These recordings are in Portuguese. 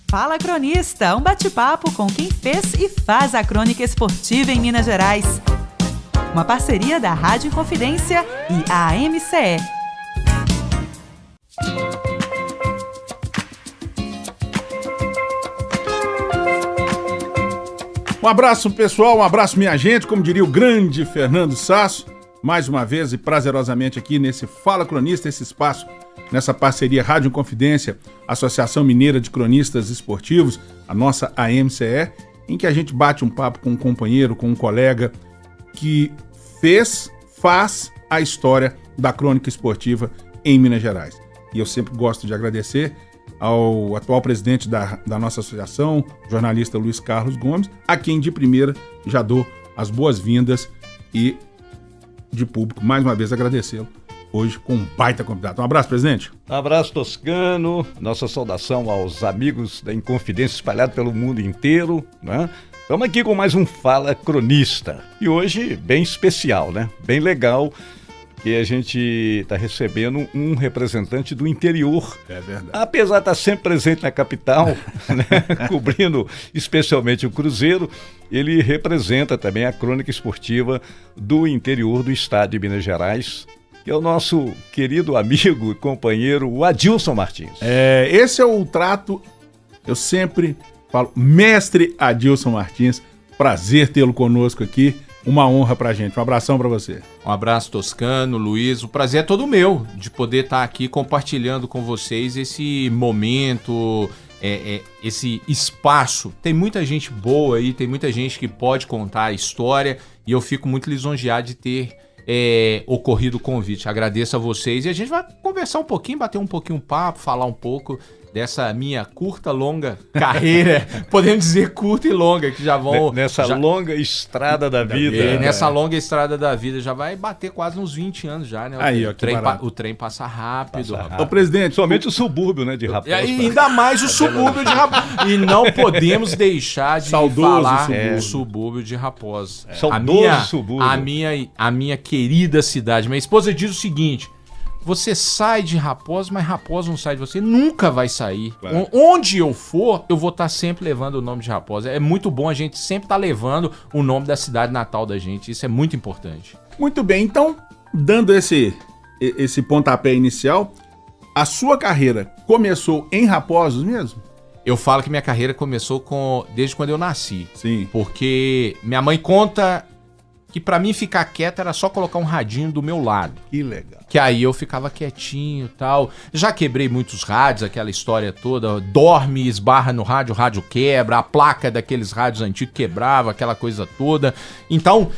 Fala Cronista, um bate-papo com quem fez e faz a crônica esportiva em Minas Gerais. Uma parceria da Rádio Inconfidência e a AMCE. Um abraço pessoal, um abraço minha gente, como diria o grande Fernando Sasso, mais uma vez e prazerosamente aqui nesse Fala Cronista, esse espaço, nessa parceria Rádio Inconfidência, Associação Mineira de Cronistas Esportivos, a nossa AMCE, em que a gente bate um papo com um companheiro, com um colega que faz a história da crônica esportiva em Minas Gerais. E eu sempre gosto de agradecer ao atual presidente da nossa associação, jornalista Luiz Carlos Gomes, a quem de primeira já dou as boas-vindas e de público, mais uma vez agradecê-lo hoje com um baita convidado. Um abraço, presidente. Um abraço, Toscano. Nossa saudação aos amigos da Inconfidência espalhados pelo mundo inteiro, né? Estamos aqui com mais um Fala Cronista. E hoje, bem especial, né? Bem legal, que a gente está recebendo um representante do interior. É verdade. Apesar de estar sempre presente na capital, né? Cobrindo especialmente o Cruzeiro, ele representa também a crônica esportiva do interior do estado de Minas Gerais, que é o nosso querido amigo e companheiro, o Adilson Martins. Esse é o trato, eu sempre falo, mestre Adilson Martins, prazer tê-lo conosco aqui, uma honra pra gente, um abração pra você. Um abraço, Toscano, Luiz, o prazer é todo meu de poder estar aqui compartilhando com vocês esse momento, esse espaço. Tem muita gente boa aí, tem muita gente que pode contar a história e eu fico muito lisonjeado de ter ocorrido o convite. Agradeço a vocês e a gente vai conversar um pouquinho, bater um pouquinho papo, falar um pouco dessa minha curta, longa carreira, podemos dizer curta e longa, que já vão... Longa estrada da vida. Nessa longa estrada da vida, já vai bater quase uns 20 anos já, né? Aí, O trem passa rápido. Ô, presidente, somente o subúrbio, né, de Raposo. E ainda mais o subúrbio de Raposo. E não podemos deixar de falar do subúrbio de Raposo. Subúrbio. A minha querida cidade. Minha esposa diz o seguinte: você sai de Raposo, mas Raposo não sai de você, nunca vai sair. Claro. Onde eu for, eu vou estar sempre levando o nome de Raposo. É muito bom a gente sempre estar levando o nome da cidade natal da gente. Isso é muito importante. Muito bem, então, dando esse pontapé inicial, a sua carreira começou em Raposos mesmo? Eu falo que minha carreira começou desde quando eu nasci. Sim. Porque minha mãe conta que pra mim ficar quieto era só colocar um radinho do meu lado. Que legal. Que aí eu ficava quietinho e tal. Já quebrei muitos rádios, aquela história toda. Dorme, esbarra no rádio, o rádio quebra. A placa daqueles rádios antigos quebrava, aquela coisa toda. Então,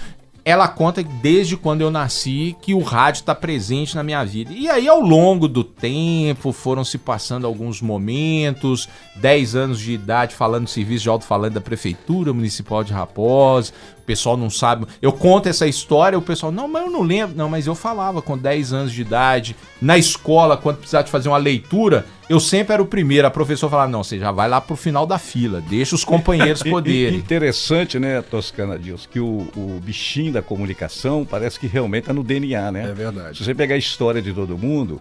ela conta desde quando eu nasci que o rádio está presente na minha vida. E aí, ao longo do tempo, foram se passando alguns momentos. 10 anos de idade falando de serviço de alto-falante da Prefeitura Municipal de Raposo. O pessoal não sabe. Eu conto essa história, o pessoal, não, mas eu não lembro. Não, mas eu falava com 10 anos de idade. Na escola, quando precisava de fazer uma leitura, eu sempre era o primeiro. A professora falava, não, você já vai lá pro final da fila, deixa os companheiros poderem. Interessante, né, Toscana Dias, que o bichinho da comunicação parece que realmente tá no DNA, né? É verdade. Se você pegar a história de todo mundo,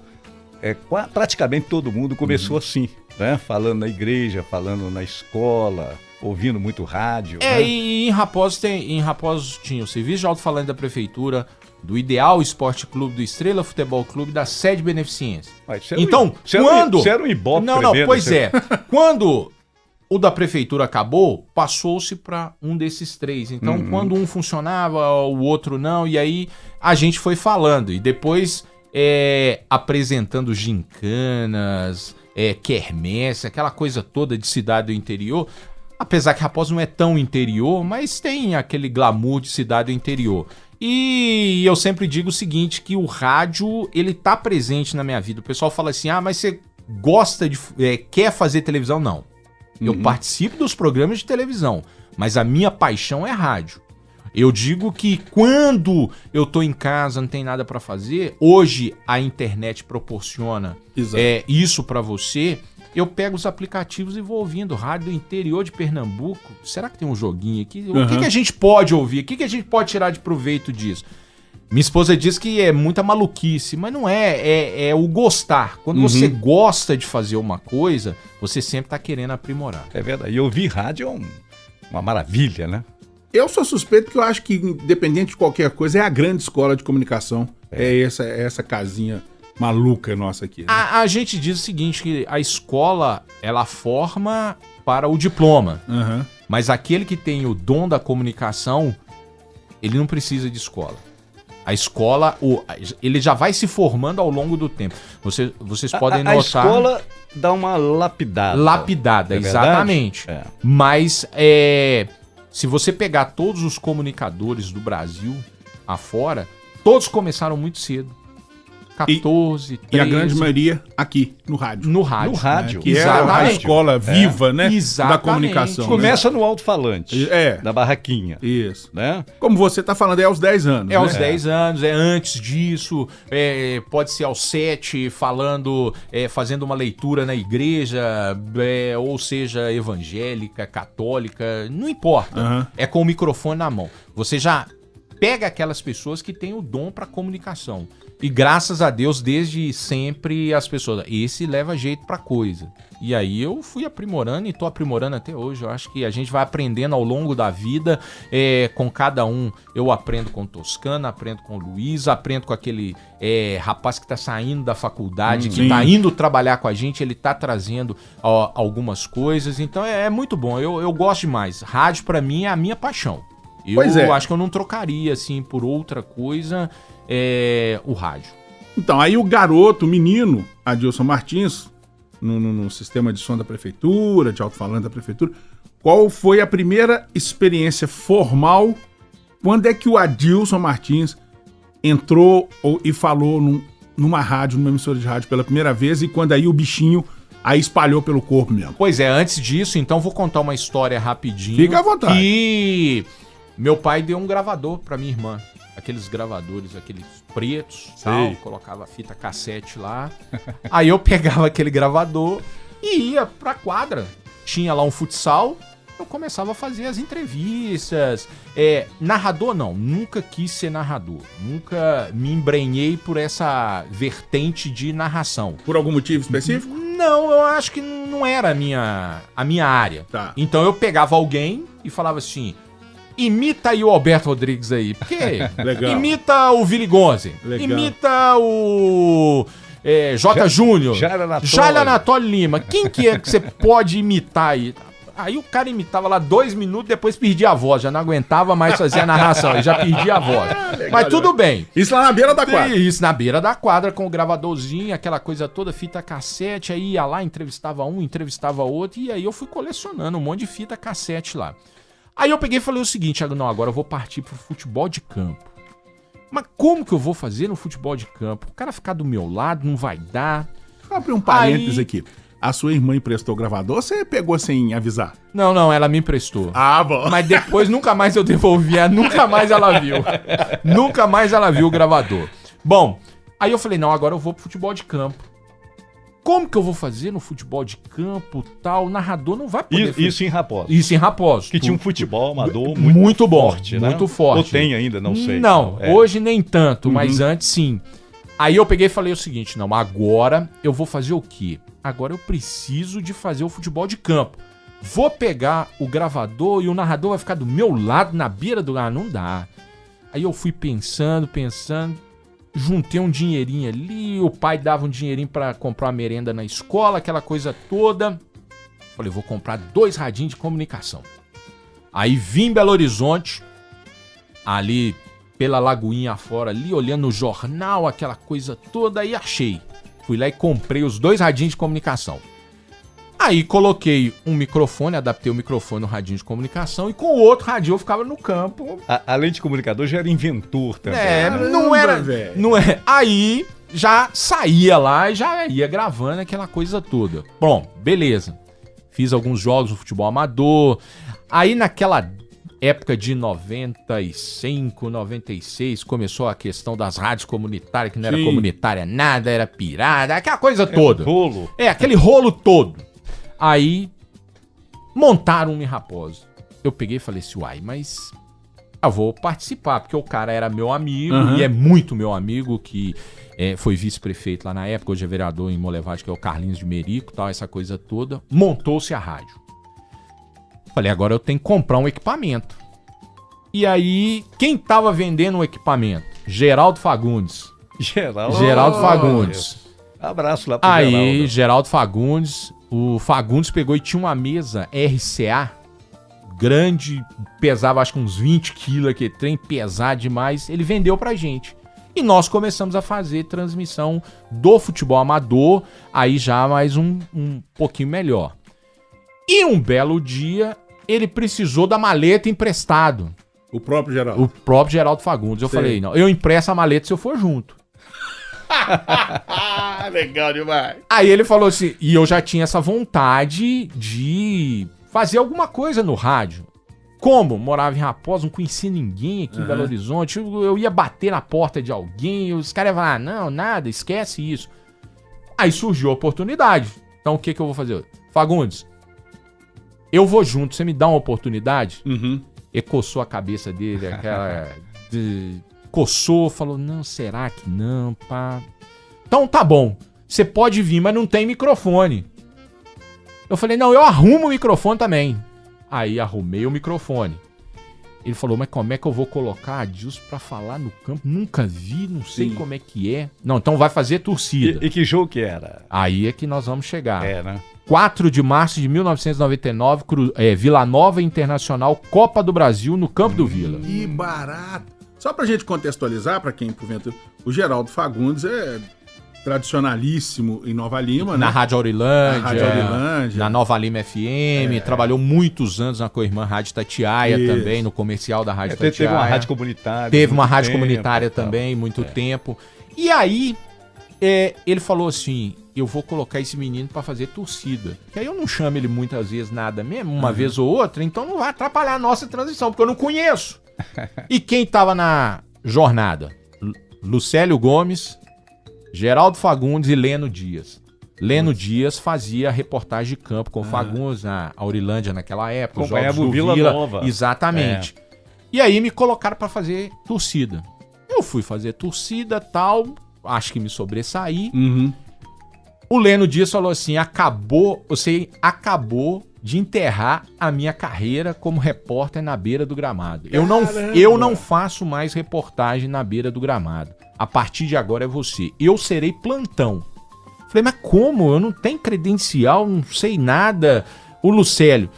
praticamente todo mundo começou assim, né? Falando na igreja, falando na escola, ouvindo muito rádio. Né? E em Raposo tinha o serviço de alto-falante da Prefeitura, do Ideal Esporte Clube, do Estrela Futebol Clube, da Sede Beneficência. Então, quando... Você era um ibope Não, pois é. Quando o da Prefeitura acabou, passou-se para um desses três. Então, quando um funcionava, o outro não, e aí a gente foi falando. E depois apresentando gincanas, quermesse, aquela coisa toda de cidade do interior. Apesar que Raposo não é tão interior, mas tem aquele glamour de cidade do interior. E eu sempre digo o seguinte, que o rádio, ele tá presente na minha vida. O pessoal fala assim, mas você gosta de... quer fazer televisão? Não. Eu participo dos programas de televisão, mas a minha paixão é rádio. Eu digo que quando eu tô em casa, não tem nada pra fazer, hoje a internet proporciona isso pra você... Eu pego os aplicativos e vou ouvindo rádio do interior de Pernambuco. Será que tem um joguinho aqui? O que a gente pode ouvir? O que a gente pode tirar de proveito disso? Minha esposa diz que é muita maluquice, mas não é o gostar. Quando você gosta de fazer uma coisa, você sempre tá querendo aprimorar. É verdade. E ouvir rádio é uma maravilha, né? Eu sou suspeito porque eu acho que, independente de qualquer coisa, é a grande escola de comunicação. É essa casinha maluca nossa aqui. Né? A gente diz o seguinte, que a escola, ela forma para o diploma. Uhum. Mas aquele que tem o dom da comunicação, ele não precisa de escola. A escola, ele já vai se formando ao longo do tempo. Vocês podem notar... A escola dá uma lapidada. Lapidada, é exatamente. É. Mas se você pegar todos os comunicadores do Brasil afora, todos começaram muito cedo. 14, 13... E a grande maioria aqui, no rádio. No rádio. No rádio. Que é a escola viva, né? Exatamente. Da comunicação. Começa no alto-falante, É. da barraquinha. Isso. Né? Como você tá falando, é aos 10 anos. É aos 10 anos, é antes disso, pode ser aos 7, falando, fazendo uma leitura na igreja, ou seja, evangélica, católica, não importa. Uhum. É com o microfone na mão. Você já pega aquelas pessoas que têm o dom para comunicação. E graças a Deus, desde sempre, as pessoas... Esse leva jeito pra coisa. E aí eu fui aprimorando e tô aprimorando até hoje. Eu acho que a gente vai aprendendo ao longo da vida, com cada um. Eu aprendo com o Toscana, aprendo com o Luiz, aprendo com aquele rapaz que tá saindo da faculdade, que tá indo trabalhar com a gente, ele tá trazendo algumas coisas. Então é muito bom, eu gosto demais. Rádio pra mim é a minha paixão. Eu acho que eu não trocaria, assim, por outra coisa, o rádio. Então, aí o garoto, o menino, Adilson Martins, no sistema de som da prefeitura, de alto-falante da prefeitura, qual foi a primeira experiência formal? Quando é que o Adilson Martins entrou e falou numa rádio, numa emissora de rádio pela primeira vez, e quando aí o bichinho aí espalhou pelo corpo mesmo? Pois é, antes disso, então, vou contar uma história rapidinho. Fica à vontade. Que meu pai deu um gravador pra minha irmã. Aqueles gravadores, aqueles pretos, tal, colocava fita cassete lá. Aí eu pegava aquele gravador e ia pra quadra. Tinha lá um futsal, eu começava a fazer as entrevistas. Narrador não, nunca quis ser narrador. Nunca me embrenhei por essa vertente de narração. Por algum motivo específico? Não, eu acho que não era a minha área. Tá. Então eu pegava alguém e falava assim... Imita aí o Alberto Rodrigues aí. Porque Legal. imita o Vili Gonze. Legal. Imita o J. Júnior. Jair Anatólio Lima. Quem que é que você pode imitar aí? Aí o cara imitava lá 2 minutos, depois perdia a voz. Já não aguentava mais fazer a narração. Ele já perdia a voz. Mas tudo bem. Isso lá na beira da quadra. Isso, na beira da quadra, com o gravadorzinho, aquela coisa toda, fita cassete. Aí ia lá, entrevistava um, entrevistava outro. E aí eu fui colecionando um monte de fita cassete lá. Aí eu peguei e falei o seguinte, não, agora eu vou partir pro futebol de campo. Mas como que eu vou fazer no futebol de campo? O cara ficar do meu lado, não vai dar. Vou abrir um parênteses aqui. A sua irmã emprestou o gravador ou você pegou sem avisar? Não, ela me emprestou. Ah, bom. Mas depois nunca mais eu devolvi, nunca mais ela viu. Nunca mais ela viu o gravador. Bom, aí eu falei, não, agora eu vou pro futebol de campo. Como que eu vou fazer no futebol de campo, tal? O narrador não vai poder... Isso em Raposo. Isso em Raposo. Que tinha um futebol amador muito bom, forte, né? muito forte. Ou tem ainda, não sei. Não, hoje nem tanto, mas antes sim. Aí eu peguei e falei o seguinte, não, agora eu vou fazer o quê? Agora eu preciso de fazer o futebol de campo. Vou pegar o gravador e o narrador vai ficar do meu lado, na beira do... não dá. Aí eu fui pensando... Juntei um dinheirinho ali, o pai dava um dinheirinho pra comprar uma merenda na escola, aquela coisa toda. Falei, vou comprar 2 radinhos de comunicação. Aí vim em Belo Horizonte, ali pela lagoinha fora, ali olhando o jornal, aquela coisa toda, aí achei. Fui lá e comprei os 2 radinhos de comunicação. Aí coloquei um microfone, adaptei o microfone no radinho de comunicação e com o outro radinho eu ficava no campo. Além de comunicador, já era inventor também. Não era, velho. Não é. Aí já saía lá e já ia gravando aquela coisa toda. Bom, beleza. Fiz alguns jogos no futebol amador. Aí naquela época de 95, 96, começou a questão das rádios comunitárias, que não era comunitária nada, era pirada, aquela coisa toda. Rolo. Aquele rolo todo. Aí montaram um em Raposo. Eu peguei e falei assim, uai, mas eu vou participar, porque o cara era meu amigo, e é muito meu amigo, que foi vice-prefeito lá na época, hoje é vereador em Molevade, que é o Carlinhos de Merico, tal, essa coisa toda. Montou-se a rádio. Falei, agora eu tenho que comprar um equipamento. E aí, quem tava vendendo o equipamento? Geraldo Fagundes. Geraldo Fagundes. Abraço lá pro Aí, Geraldo Fagundes, o Fagundes pegou e tinha uma mesa RCA grande, pesava acho que uns 20 quilos, aquele trem pesado demais, ele vendeu pra gente. E nós começamos a fazer transmissão do futebol amador, aí já mais um pouquinho melhor. E um belo dia, ele precisou da maleta emprestado. O próprio Geraldo. O próprio Geraldo Fagundes. Eu falei, não, eu empresto a maleta se eu for junto. Legal demais. Aí ele falou assim, e eu já tinha essa vontade de fazer alguma coisa no rádio. Como? Morava em Raposa, não conhecia ninguém aqui em Belo Horizonte. Eu ia bater na porta de alguém, os caras iam falar, não, nada, esquece isso. Aí surgiu a oportunidade. Então o que eu vou fazer? Fagundes, eu vou junto, você me dá uma oportunidade? Ele coçou a cabeça dele, coçou, falou, não, será que não, pá? Então tá bom, você pode vir, mas não tem microfone. Eu falei, não, eu arrumo o microfone também. Aí arrumei o microfone. Ele falou, mas como é que eu vou colocar Adilson pra falar no campo? Nunca vi, não sei como é que é. Não, então vai fazer torcida. E que jogo que era? Aí é que nós vamos chegar. Né? 4 de março de 1999, Vila Nova Internacional, Copa do Brasil, no Campo do Vila. Que barato. Só pra gente contextualizar, pra quem porventura, o Geraldo Fagundes é tradicionalíssimo em Nova Lima, Na né? Rádio Aurilândia, na Nova Lima FM, trabalhou muitos anos na co-irmã Rádio Itatiaia também, no comercial da Rádio Itatiaia. Teve uma rádio comunitária. Teve uma rádio comunitária também, muito tempo. E aí, ele falou assim, eu vou colocar esse menino pra fazer torcida. Que aí eu não chamo ele muitas vezes nada mesmo, uma vez ou outra, então não vai atrapalhar a nossa transição, porque eu não conheço. E quem tava na jornada? Lucélio Gomes, Geraldo Fagundes e Leno Dias. Leno Dias fazia reportagem de campo com o Fagundes na Aurilândia naquela época. Acompanhava o Vila Nova. Exatamente. E aí me colocaram pra fazer torcida. Eu fui fazer torcida, tal, acho que me sobressaí. O Leno Dias falou assim, você acabou de enterrar a minha carreira como repórter na beira do gramado. Eu não faço mais reportagem na beira do gramado. A partir de agora é você. Eu serei plantão. Falei, mas como? Eu não tenho credencial, não sei nada. O Lucélio.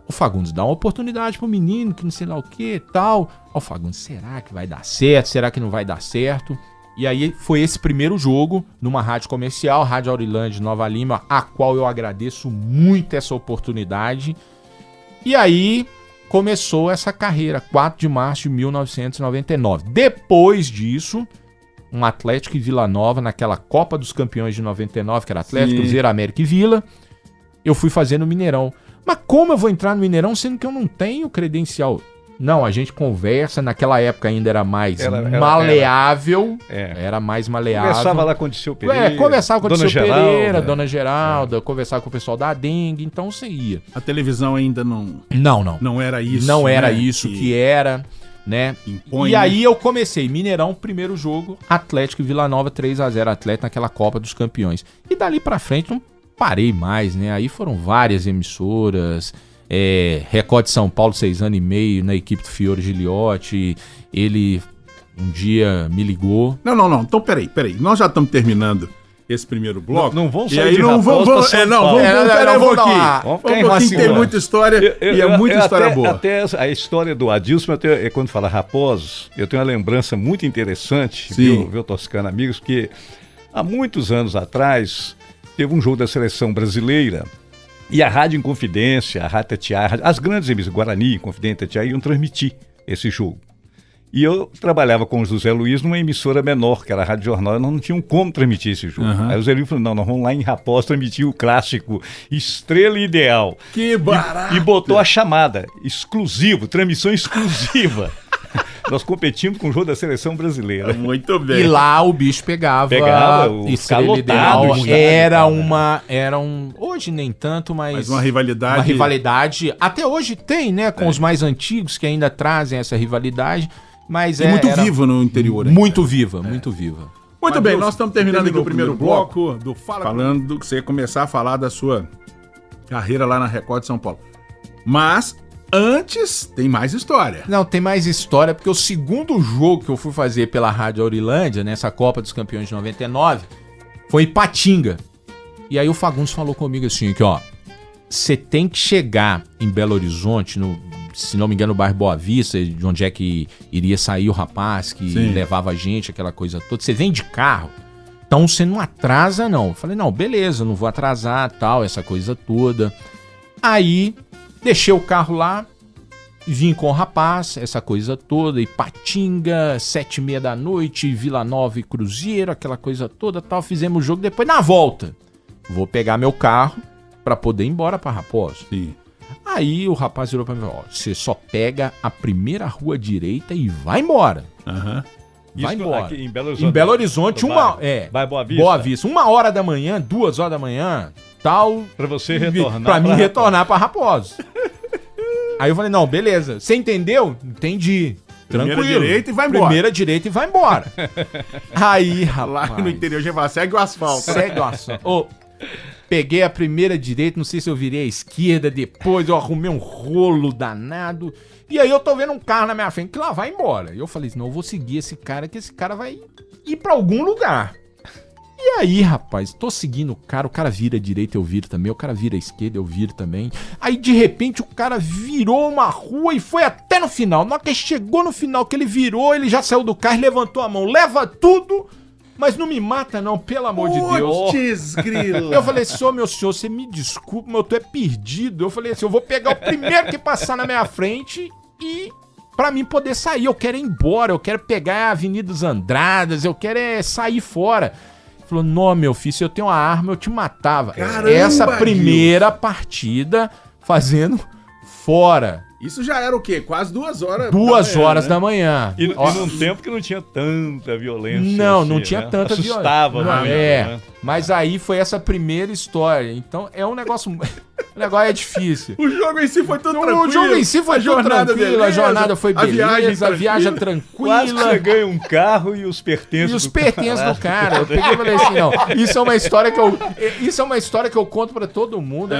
O Fagundes dá uma oportunidade pro menino, que não sei lá o que tal. O Fagundes, será que vai dar certo? Será que não vai dar certo? E aí foi esse primeiro jogo numa rádio comercial, Rádio Aurilândia de Nova Lima, a qual eu agradeço muito essa oportunidade. E aí começou essa carreira, 4 de março de 1999. Depois disso, um Atlético e Vila Nova, naquela Copa dos Campeões de 99, que era Atlético, Cruzeiro, América e Vila, eu fui fazer no Mineirão. Mas como eu vou entrar no Mineirão sendo que eu não tenho credencial? Não, a gente conversa, naquela época ainda era mais maleável. Era mais maleável. Conversava lá com o Disseu Pereira. Conversava com o Disseu Pereira, Dona Geralda, conversava com o pessoal da Dengue, então você ia. A televisão ainda não era isso. Não era isso que era, né? Impõe, e aí eu comecei, Mineirão, primeiro jogo, Atlético e Vila Nova, 3-0, Atlético naquela Copa dos Campeões. E dali pra frente não parei mais, né? Aí foram várias emissoras... Record de São Paulo, 6 anos e meio, na equipe do Fiore Giliotti. Ele um dia me ligou. Não. Então, peraí. Nós já estamos terminando esse primeiro bloco. Não vão sair e aí de Raposa pra São Paulo. Vamos um pouquinho. Tem muita história e é muita história boa. Até a história do Adilson, quando fala Raposos, eu tenho uma lembrança muito interessante, viu, Toscano, amigos, que há muitos anos atrás teve um jogo da seleção brasileira. E a Rádio Inconfidência, a Rádio Itatiaia, as grandes emissoras, Guarani, Inconfidência, Itatiaia, iam transmitir esse jogo. E eu trabalhava com o José Luiz numa emissora menor, que era a Rádio Jornal, e nós não tínhamos como transmitir esse jogo. Aí o José Luiz falou, não, nós vamos lá em Raposa transmitir o clássico Estrela Ideal. Que barato! E botou a chamada, exclusivo, transmissão exclusiva. Nós competimos com o jogo da seleção brasileira. Muito bem. E lá o bicho pegava o Estrela lotado, Ideal. estádio, Era um... Hoje nem tanto, Mas uma rivalidade. Uma rivalidade. Até hoje tem, né? Com os mais antigos que ainda trazem essa rivalidade. Mas E muito viva no interior. Ainda. Muito viva, muito viva. Muito bem, nós estamos terminando aqui o terminou primeiro bloco do Fala. Falando que você ia começar a falar da sua carreira lá na Record de São Paulo. Mas antes tem mais história. Não, tem mais história, porque o segundo jogo que eu fui fazer pela Rádio Aurilândia, nessa Copa dos Campeões de 99, foi em Patinga. E aí o Fagundes falou comigo assim, que ó, você tem que chegar em Belo Horizonte, se não me engano, no bairro Boa Vista, de onde é que iria sair o rapaz que levava a gente, aquela coisa toda. Você vem de carro, então você não atrasa, não. Eu falei, não, beleza, não vou atrasar, tal, essa coisa toda. Aí, deixei o carro lá, vim com o rapaz, essa coisa toda, Ipatinga, 7h30 da noite, Vila Nova e Cruzeiro, aquela coisa toda, tal. Fizemos o jogo, depois na volta, vou pegar meu carro pra poder ir embora pra Raposo. Sim. Aí o rapaz virou pra mim e falou, ó, você só pega a primeira rua direita e vai embora. Aham. Vai Isso embora. aqui em Belo Horizonte. Em Belo Horizonte, Vai Boa Vista. Boa Vista. 1h da manhã, 2h da manhã, tal. Pra você retornar. Pra mim retornar pra Raposo. Aí eu falei, não, beleza. Você entendeu? Entendi. Tranquilo. Primeira direita e vai embora. Primeira direita e vai embora. Aí, rapaz. Lá no interior já vai, segue o asfalto. Segue o asfalto. Ô, peguei a primeira direita, não sei se eu virei a esquerda, depois eu arrumei um rolo danado. E aí eu tô vendo um carro na minha frente que lá vai embora. E eu falei, não, eu vou seguir esse cara, que esse cara vai ir pra algum lugar. E aí, rapaz, tô seguindo o cara vira à direita, eu viro também, o cara vira à esquerda, eu viro também. Aí, de repente, o cara virou uma rua e foi até no final. Na hora que ele chegou no final, que ele virou, ele já saiu do carro e levantou a mão. Leva tudo, mas não me mata não, pelo amor de Deus. Putz, grila. Eu falei assim, ô meu senhor, você me desculpa, mas eu tô perdido. Eu falei assim, eu vou pegar o primeiro que passar na minha frente e... pra mim poder sair, eu quero ir embora, eu quero pegar a Avenida dos Andradas, eu quero sair fora. Falou, não, meu filho, se eu tenho uma arma, eu te matava. Caramba, essa primeira partida fazendo fora. Isso já era o quê? Quase 2 horas 2 horas né? da manhã. E num tempo que não tinha tanta violência. Não, assim, não tinha né? tanta violência. Assustava muito, né? Mas aí foi essa primeira história. Então é um negócio... O negócio é difícil. O jogo em si foi tudo tranquilo. O jogo em si foi tudo tranquilo, a jornada foi beleza, a viagem tranquila. Quase que você ganha um carro e os pertences do cara. Eu peguei e falei assim, não, isso é uma história que eu conto pra todo mundo.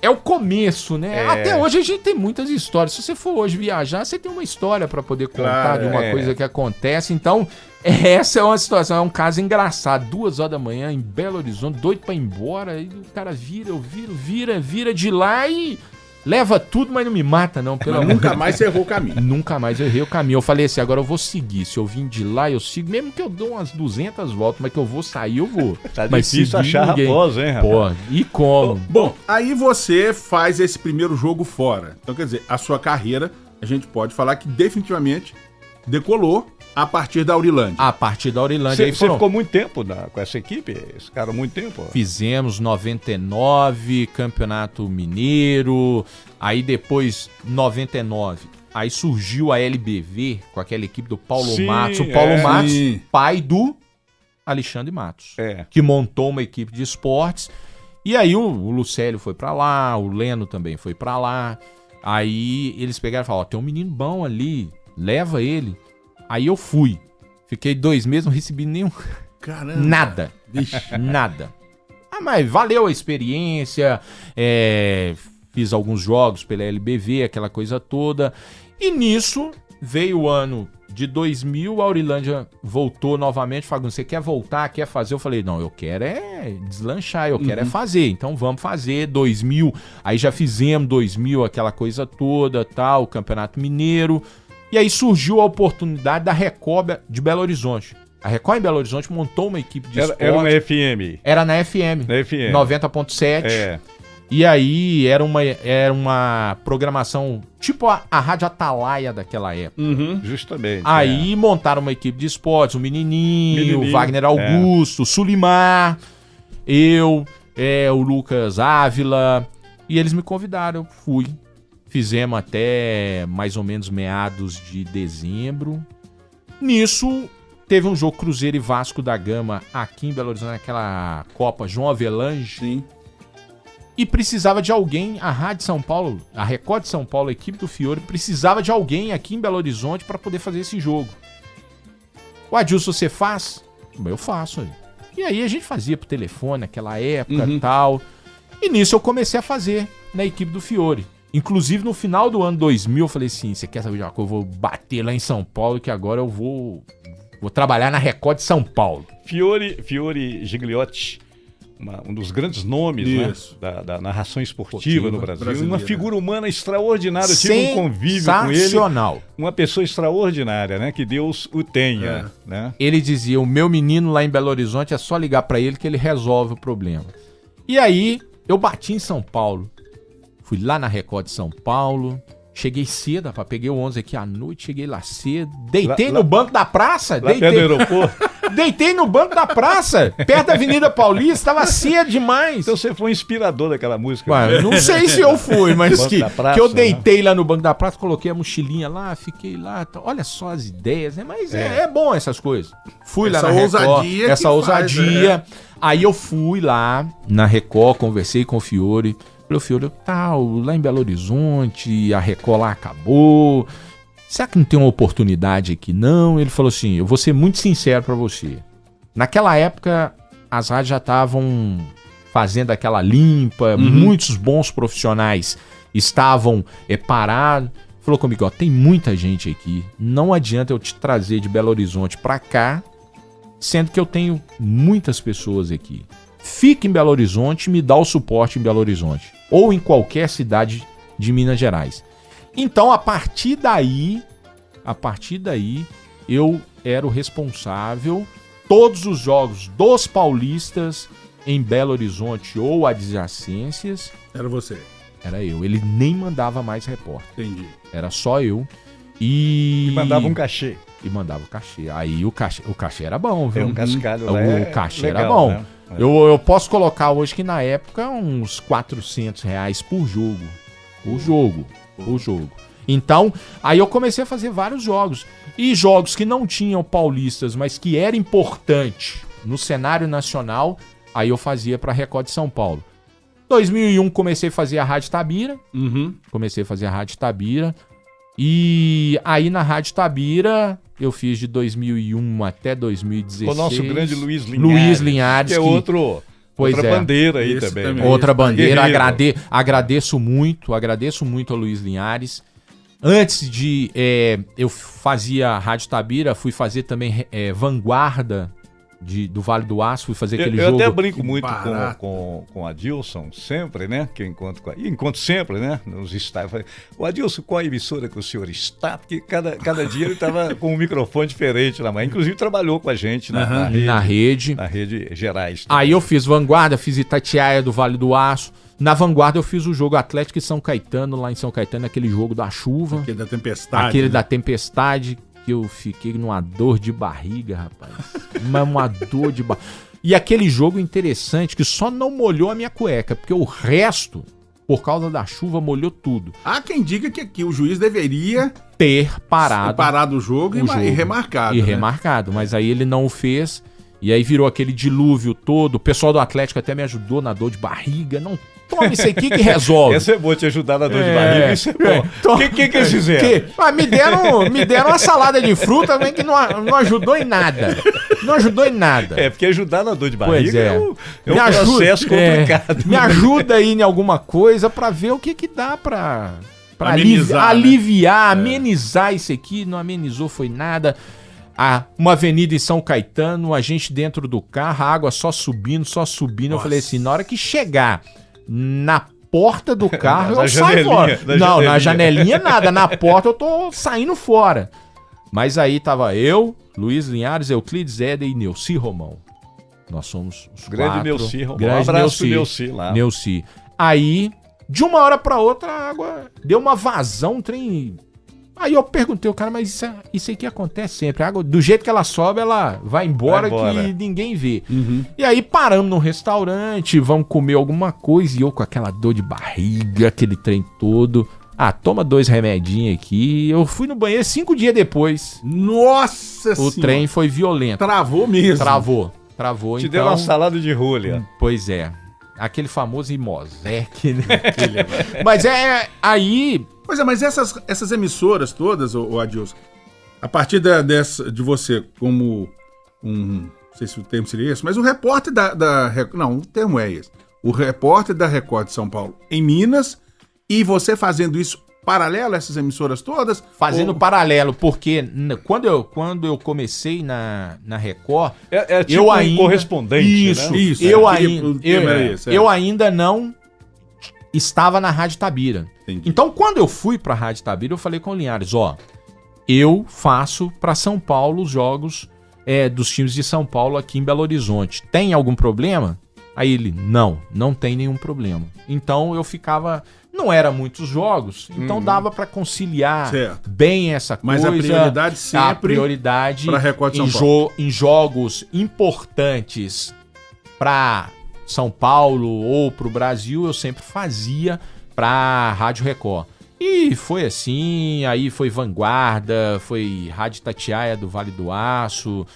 É o começo, né? Até hoje a gente tem muitas histórias. Se você for hoje viajar, você tem uma história pra poder contar de uma coisa que acontece. Então, essa é uma situação, é um caso engraçado. 2 horas da manhã em Belo Horizonte, doido pra ir embora. Aí o cara vira de lá e leva tudo, mas não me mata, não. Mas nunca mais você errou o caminho. Nunca mais eu errei o caminho. Eu falei assim, agora eu vou seguir. Se eu vim de lá, eu sigo. Mesmo que eu dou umas 200 voltas, mas que eu vou sair, eu vou. Tá mas difícil achar Raposo, hein, rapaz? Pô, e como? Bom, aí você faz esse primeiro jogo fora. Então, quer dizer, a sua carreira, a gente pode falar que definitivamente decolou a partir da Aurilândia. A partir da Aurilândia. Você ficou muito tempo com essa equipe? Esse cara, muito tempo? Fizemos 99, Campeonato Mineiro, aí depois 99. Aí surgiu a LBV com aquela equipe do Paulo Matos. O Paulo Matos, pai do Alexandre Matos, que montou uma equipe de esportes. E aí o Lucélio foi pra lá, o Leno também foi pra lá. Aí eles pegaram e falaram, ó, tem um menino bom ali, leva ele. Aí eu fui. Fiquei 2 meses, não recebi nenhum... Caramba. Nada. Nada. Ah, mas valeu a experiência. Fiz alguns jogos pela LBV, aquela coisa toda. E nisso veio o ano de 2000, a Aurilândia voltou novamente. Falando, você quer voltar, quer fazer? Eu falei, não, eu quero deslanchar, eu quero fazer. Então vamos fazer 2000. Aí já fizemos 2000, aquela coisa toda, tal, Campeonato Mineiro. E aí surgiu a oportunidade da Record de Belo Horizonte. A Record em Belo Horizonte montou uma equipe de esporte. Era uma FM. Era na FM. Na FM. 90.7. E aí era uma programação tipo a Rádio Atalaia daquela época. Justamente. Aí montaram uma equipe de esportes, o Menininho, o Wagner Augusto, o Sulimar, eu, o Lucas Ávila. E eles me convidaram, eu fui. Fizemos até mais ou menos meados de dezembro. Nisso, teve um jogo Cruzeiro e Vasco da Gama aqui em Belo Horizonte, naquela Copa João Avelange. Sim. E precisava de alguém, a Rádio São Paulo, a Record de São Paulo, a equipe do Fiore, precisava de alguém aqui em Belo Horizonte para poder fazer esse jogo. O Adilson, você faz? Eu faço. E aí a gente fazia por telefone naquela época e tal. E nisso eu comecei a fazer na equipe do Fiore. Inclusive no final do ano 2000 eu falei assim, você quer saber de uma coisa? Eu vou bater lá em São Paulo que agora eu vou trabalhar na Record de São Paulo. Fiore Gigliotti, um dos grandes nomes, né, da narração esportiva no Brasil. Uma figura humana extraordinária. Eu tive um convívio com ele. Uma pessoa extraordinária, né? Que Deus o tenha. Né? Ele dizia, o meu menino lá em Belo Horizonte é só ligar pra ele que ele resolve o problema. E aí, eu bati em São Paulo. Fui lá na Record de São Paulo. Cheguei cedo, rapaz. Peguei o 11 aqui à noite, cheguei lá cedo. Deitei no banco da praça. Lá perto do aeroporto. Deitei no banco da praça, perto da Avenida Paulista, tava cedo demais. Então você foi inspirador daquela música. Ué, não sei se eu fui, mas praça, que eu deitei lá no banco da praça, coloquei a mochilinha lá, fiquei lá. Olha só as ideias, né? Mas é bom essas coisas. Fui lá na Record, essa ousadia. Aí eu fui lá na Record, conversei com o Fiore. Falei, Fiore, lá em Belo Horizonte, a Record lá acabou. Será que não tem uma oportunidade aqui? Não. Ele falou assim, eu vou ser muito sincero pra você. Naquela época, as rádios já estavam fazendo aquela limpa, muitos bons profissionais estavam parados. Falou comigo, ó, tem muita gente aqui, não adianta eu te trazer de Belo Horizonte pra cá, sendo que eu tenho muitas pessoas aqui. Fique em Belo Horizonte e me dá o suporte em Belo Horizonte. Ou em qualquer cidade de Minas Gerais. Então, a partir daí, eu era o responsável. Todos os jogos dos paulistas em Belo Horizonte ou adjacências. Era você. Era eu. Ele nem mandava mais repórter. Entendi. Era só eu. E mandava um cachê. Aí o cachê era bom, viu? Um cascalho lá. O cachê era bom. Né? Eu posso colocar hoje que na época uns R$400 por jogo. O jogo. Então, aí eu comecei a fazer vários jogos. E jogos que não tinham paulistas, mas que era importante no cenário nacional, aí eu fazia pra Record de São Paulo. 2001 comecei a fazer a Rádio Tabira. E aí na Rádio Tabira eu fiz de 2001 até 2016. O nosso grande Luiz Linhares. Que é outra bandeira aí também. Outra bandeira. Agradeço muito ao Luiz Linhares. Antes de eu fazia a Rádio Tabira, fui fazer também Vanguarda do Vale do Aço, fui fazer aquele jogo. Eu até brinco muito com o Adilson, sempre, né? Que eu encontro sempre, né? Nos estádios. O Adilson, qual a emissora que o senhor está? Porque cada dia ele estava com um microfone diferente na mão. Inclusive trabalhou com a gente na rede Gerais. Também. Aí eu fiz Vanguarda, fiz Itatiaia do Vale do Aço. Na Vanguarda eu fiz o jogo Atlético e São Caetano, lá em São Caetano, aquele jogo da chuva. Aquele da tempestade. Aquele da tempestade, que eu fiquei numa dor de barriga, rapaz. Mas uma dor de barriga. E aquele jogo interessante, que só não molhou a minha cueca, porque o resto, por causa da chuva, molhou tudo. Há quem diga que aqui o juiz deveria ter parado o jogo e remarcado. E remarcado, mas aí ele não o fez. E aí virou aquele dilúvio todo. O pessoal do Atlético até me ajudou na dor de barriga. Não tome isso aqui que resolve. Essa é boa, te ajudar na dor de barriga. Isso é bom. O que eles fizeram? Me deram uma salada de fruta que não ajudou em nada. Não ajudou em nada. Porque ajudar na dor de barriga é um processo complicado. Me ajuda aí em alguma coisa pra ver o que dá pra amenizar, aliviar, amenizar isso aqui. Não amenizou, foi nada. Uma avenida em São Caetano, a gente dentro do carro, a água só subindo. Nossa. Eu falei assim, na hora que chegar na porta do carro, eu saio fora. Não, na janelinha nada, na porta eu tô saindo fora. Mas aí tava eu, Luiz Linhares, Euclides Éder e Neuci Romão. Nós somos os grande quatro. Neuci Romão. Um abraço pro Neuci lá. Neuci. Aí, de uma hora pra outra, a água deu uma vazão, um trem... Aí eu perguntei ao cara, mas isso aqui acontece sempre. A água, do jeito que ela sobe, ela vai embora. Que ninguém vê. E aí paramos num restaurante, vamos comer alguma coisa. E eu com aquela dor de barriga, aquele trem todo. toma 2 remedinhos aqui. Eu fui no banheiro 5 dias depois. Nossa O trem foi violento. Travou mesmo. Travou, Te então... deu uma salada de rolha. Pois é. Aquele famoso Imosec, né? Mas aí... Pois é, mas essas emissoras todas, o Adilson, a partir de você como não sei se o termo seria esse, mas o repórter não, o termo é esse. O repórter da Record de São Paulo em Minas, e você fazendo isso paralelo a essas emissoras todas? Fazendo paralelo, porque quando eu comecei na Record, tipo eu ainda... correspondente, né? Isso. Eu ainda não estava na Rádio Tabira. Entendi. Então, quando eu fui pra Rádio Tabira, eu falei com o Linhares, eu faço pra São Paulo os jogos dos times de São Paulo aqui em Belo Horizonte. Tem algum problema? Aí ele, não tem nenhum problema. Então eu ficava... Não era muitos jogos, então dava pra conciliar bem essa coisa. Mas a prioridade sempre pra Record de São Paulo. Em jogos importantes pra São Paulo ou pro Brasil, eu sempre fazia pra Rádio Record. E foi assim, aí foi Vanguarda, foi Rádio Itatiaia do Vale do Aço,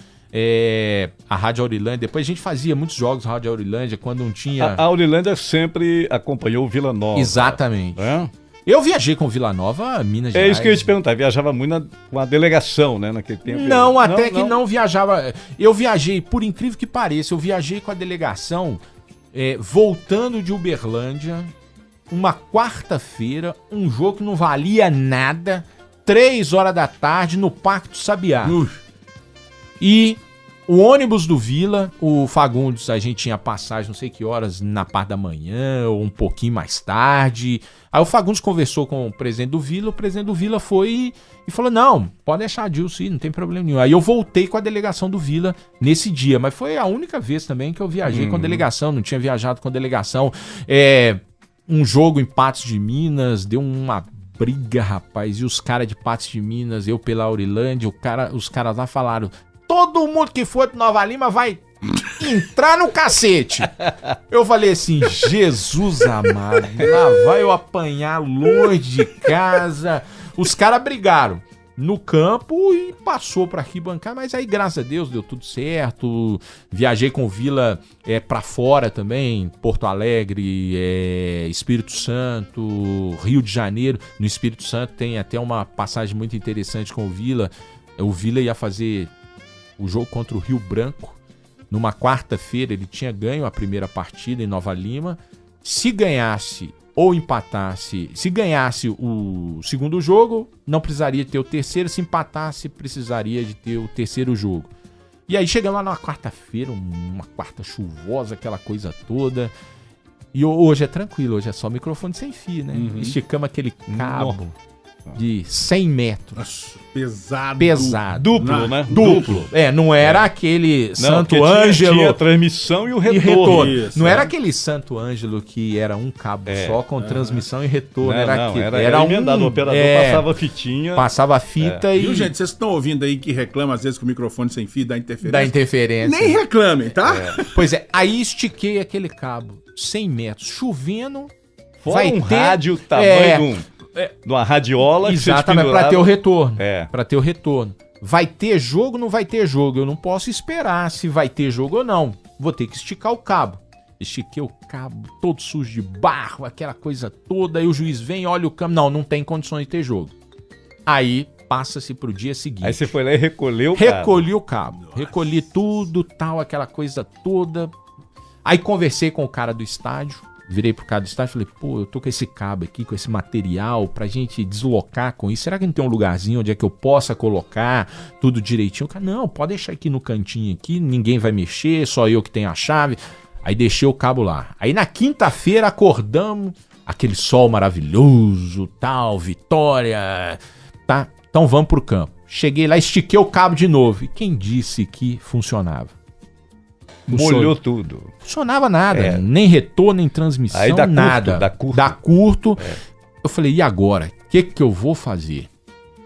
a Rádio Aurilândia. Depois a gente fazia muitos jogos na Rádio Aurilândia, quando não tinha... A Aurilândia sempre acompanhou o Vila Nova. Exatamente. Eu viajei com o Vila Nova, Minas Gerais. É isso que eu ia te perguntar, viajava muito com a delegação, né, naquele tempo? Não viajava. Eu viajei, por incrível que pareça, eu viajei com a delegação voltando de Uberlândia, uma quarta-feira, um jogo que não valia nada, 3 horas da tarde, no Parque do Sabiá. E o ônibus do Vila, o Fagundes, a gente tinha passagem não sei que horas, na parte da manhã ou um pouquinho mais tarde. Aí o Fagundes conversou com o presidente do Vila foi e falou, não, pode deixar a Dilson ir, não tem problema nenhum. Aí eu voltei com a delegação do Vila nesse dia, mas foi a única vez também que eu viajei com a delegação, não tinha viajado com a delegação. Um jogo em Patos de Minas, deu uma briga, rapaz, e os caras de Patos de Minas, eu pela Aurilândia, os caras lá falaram, todo mundo que for de Nova Lima vai entrar no cacete. Eu falei assim, Jesus amado, lá vai eu apanhar longe de casa. Os caras brigaram no campo e passou pra arquibancada, mas aí graças a Deus deu tudo certo. Viajei com o Vila pra fora também, Porto Alegre, Espírito Santo, Rio de Janeiro. No Espírito Santo tem até uma passagem muito interessante com o Vila. O Vila ia fazer o jogo contra o Rio Branco. Numa quarta-feira ele tinha ganho a primeira partida em Nova Lima. Se ganhasse ou empatasse, se ganhasse o segundo jogo, não precisaria ter o terceiro. Se empatasse, precisaria de ter o terceiro jogo. E aí chegamos lá na quarta-feira, uma quarta chuvosa, aquela coisa toda. E hoje é tranquilo, hoje é só microfone sem fio, né? Esticamos aquele cabo de 100 metros. Nossa, pesado. Duplo, né? Duplo. Não era aquele Santo Ângelo. Tinha a transmissão e o retorno. Isso, não era aquele Santo Ângelo que era um cabo só com transmissão e retorno. Era emendado. O operador passava a fitinha. Passava a fita e... Viu, gente? Vocês estão ouvindo aí que reclama às vezes que o microfone sem fio dá interferência? Dá interferência. Nem reclamem, tá? Pois é, aí estiquei aquele cabo 100 metros, chovendo. Fora um rádio tamanho de uma radiola. Exatamente, pra ter o retorno. Pra ter o retorno. Vai ter jogo ou não vai ter jogo? Eu não posso esperar se vai ter jogo ou não. Vou ter que esticar o cabo. Estiquei o cabo todo sujo de barro, aquela coisa toda. Aí o juiz vem, olha o cabo. Não tem condições de ter jogo. Aí passa-se pro dia seguinte. Aí você foi lá e recolheu o cabo. Recolhi o cabo. Nossa. Recolhi tudo, tal, aquela coisa toda. Aí conversei com o cara do estádio. Virei pro cara do estádio e falei, eu tô com esse cabo aqui, com esse material pra gente deslocar com isso. Será que não tem um lugarzinho onde é que eu possa colocar tudo direitinho? O cara, não, pode deixar aqui no cantinho aqui, ninguém vai mexer, só eu que tenho a chave. Aí deixei o cabo lá. Aí na quinta-feira acordamos, aquele sol maravilhoso, tal, vitória, tá? Então vamos pro campo. Cheguei lá, estiquei o cabo de novo. E quem disse que funcionava? Molhou tudo. Funcionava nada, nem retorno, nem transmissão, aí dá nada. Dá curto. Eu falei, e agora? O que eu vou fazer?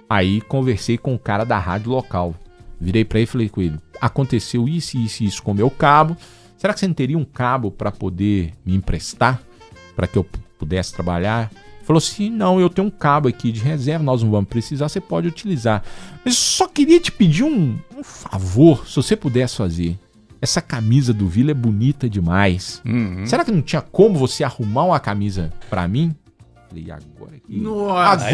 Aí conversei com o cara da rádio local. Virei pra ele e falei com ele, aconteceu isso com o meu cabo. Será que você não teria um cabo pra poder me emprestar? Pra que eu pudesse trabalhar. Falou assim, não, eu tenho um cabo aqui de reserva, nós não vamos precisar, você pode utilizar. Mas eu só queria te pedir um favor, se você pudesse fazer. Essa camisa do Vila é bonita demais. Será que não tinha como você arrumar uma camisa pra mim? Falei, agora que... Nossa,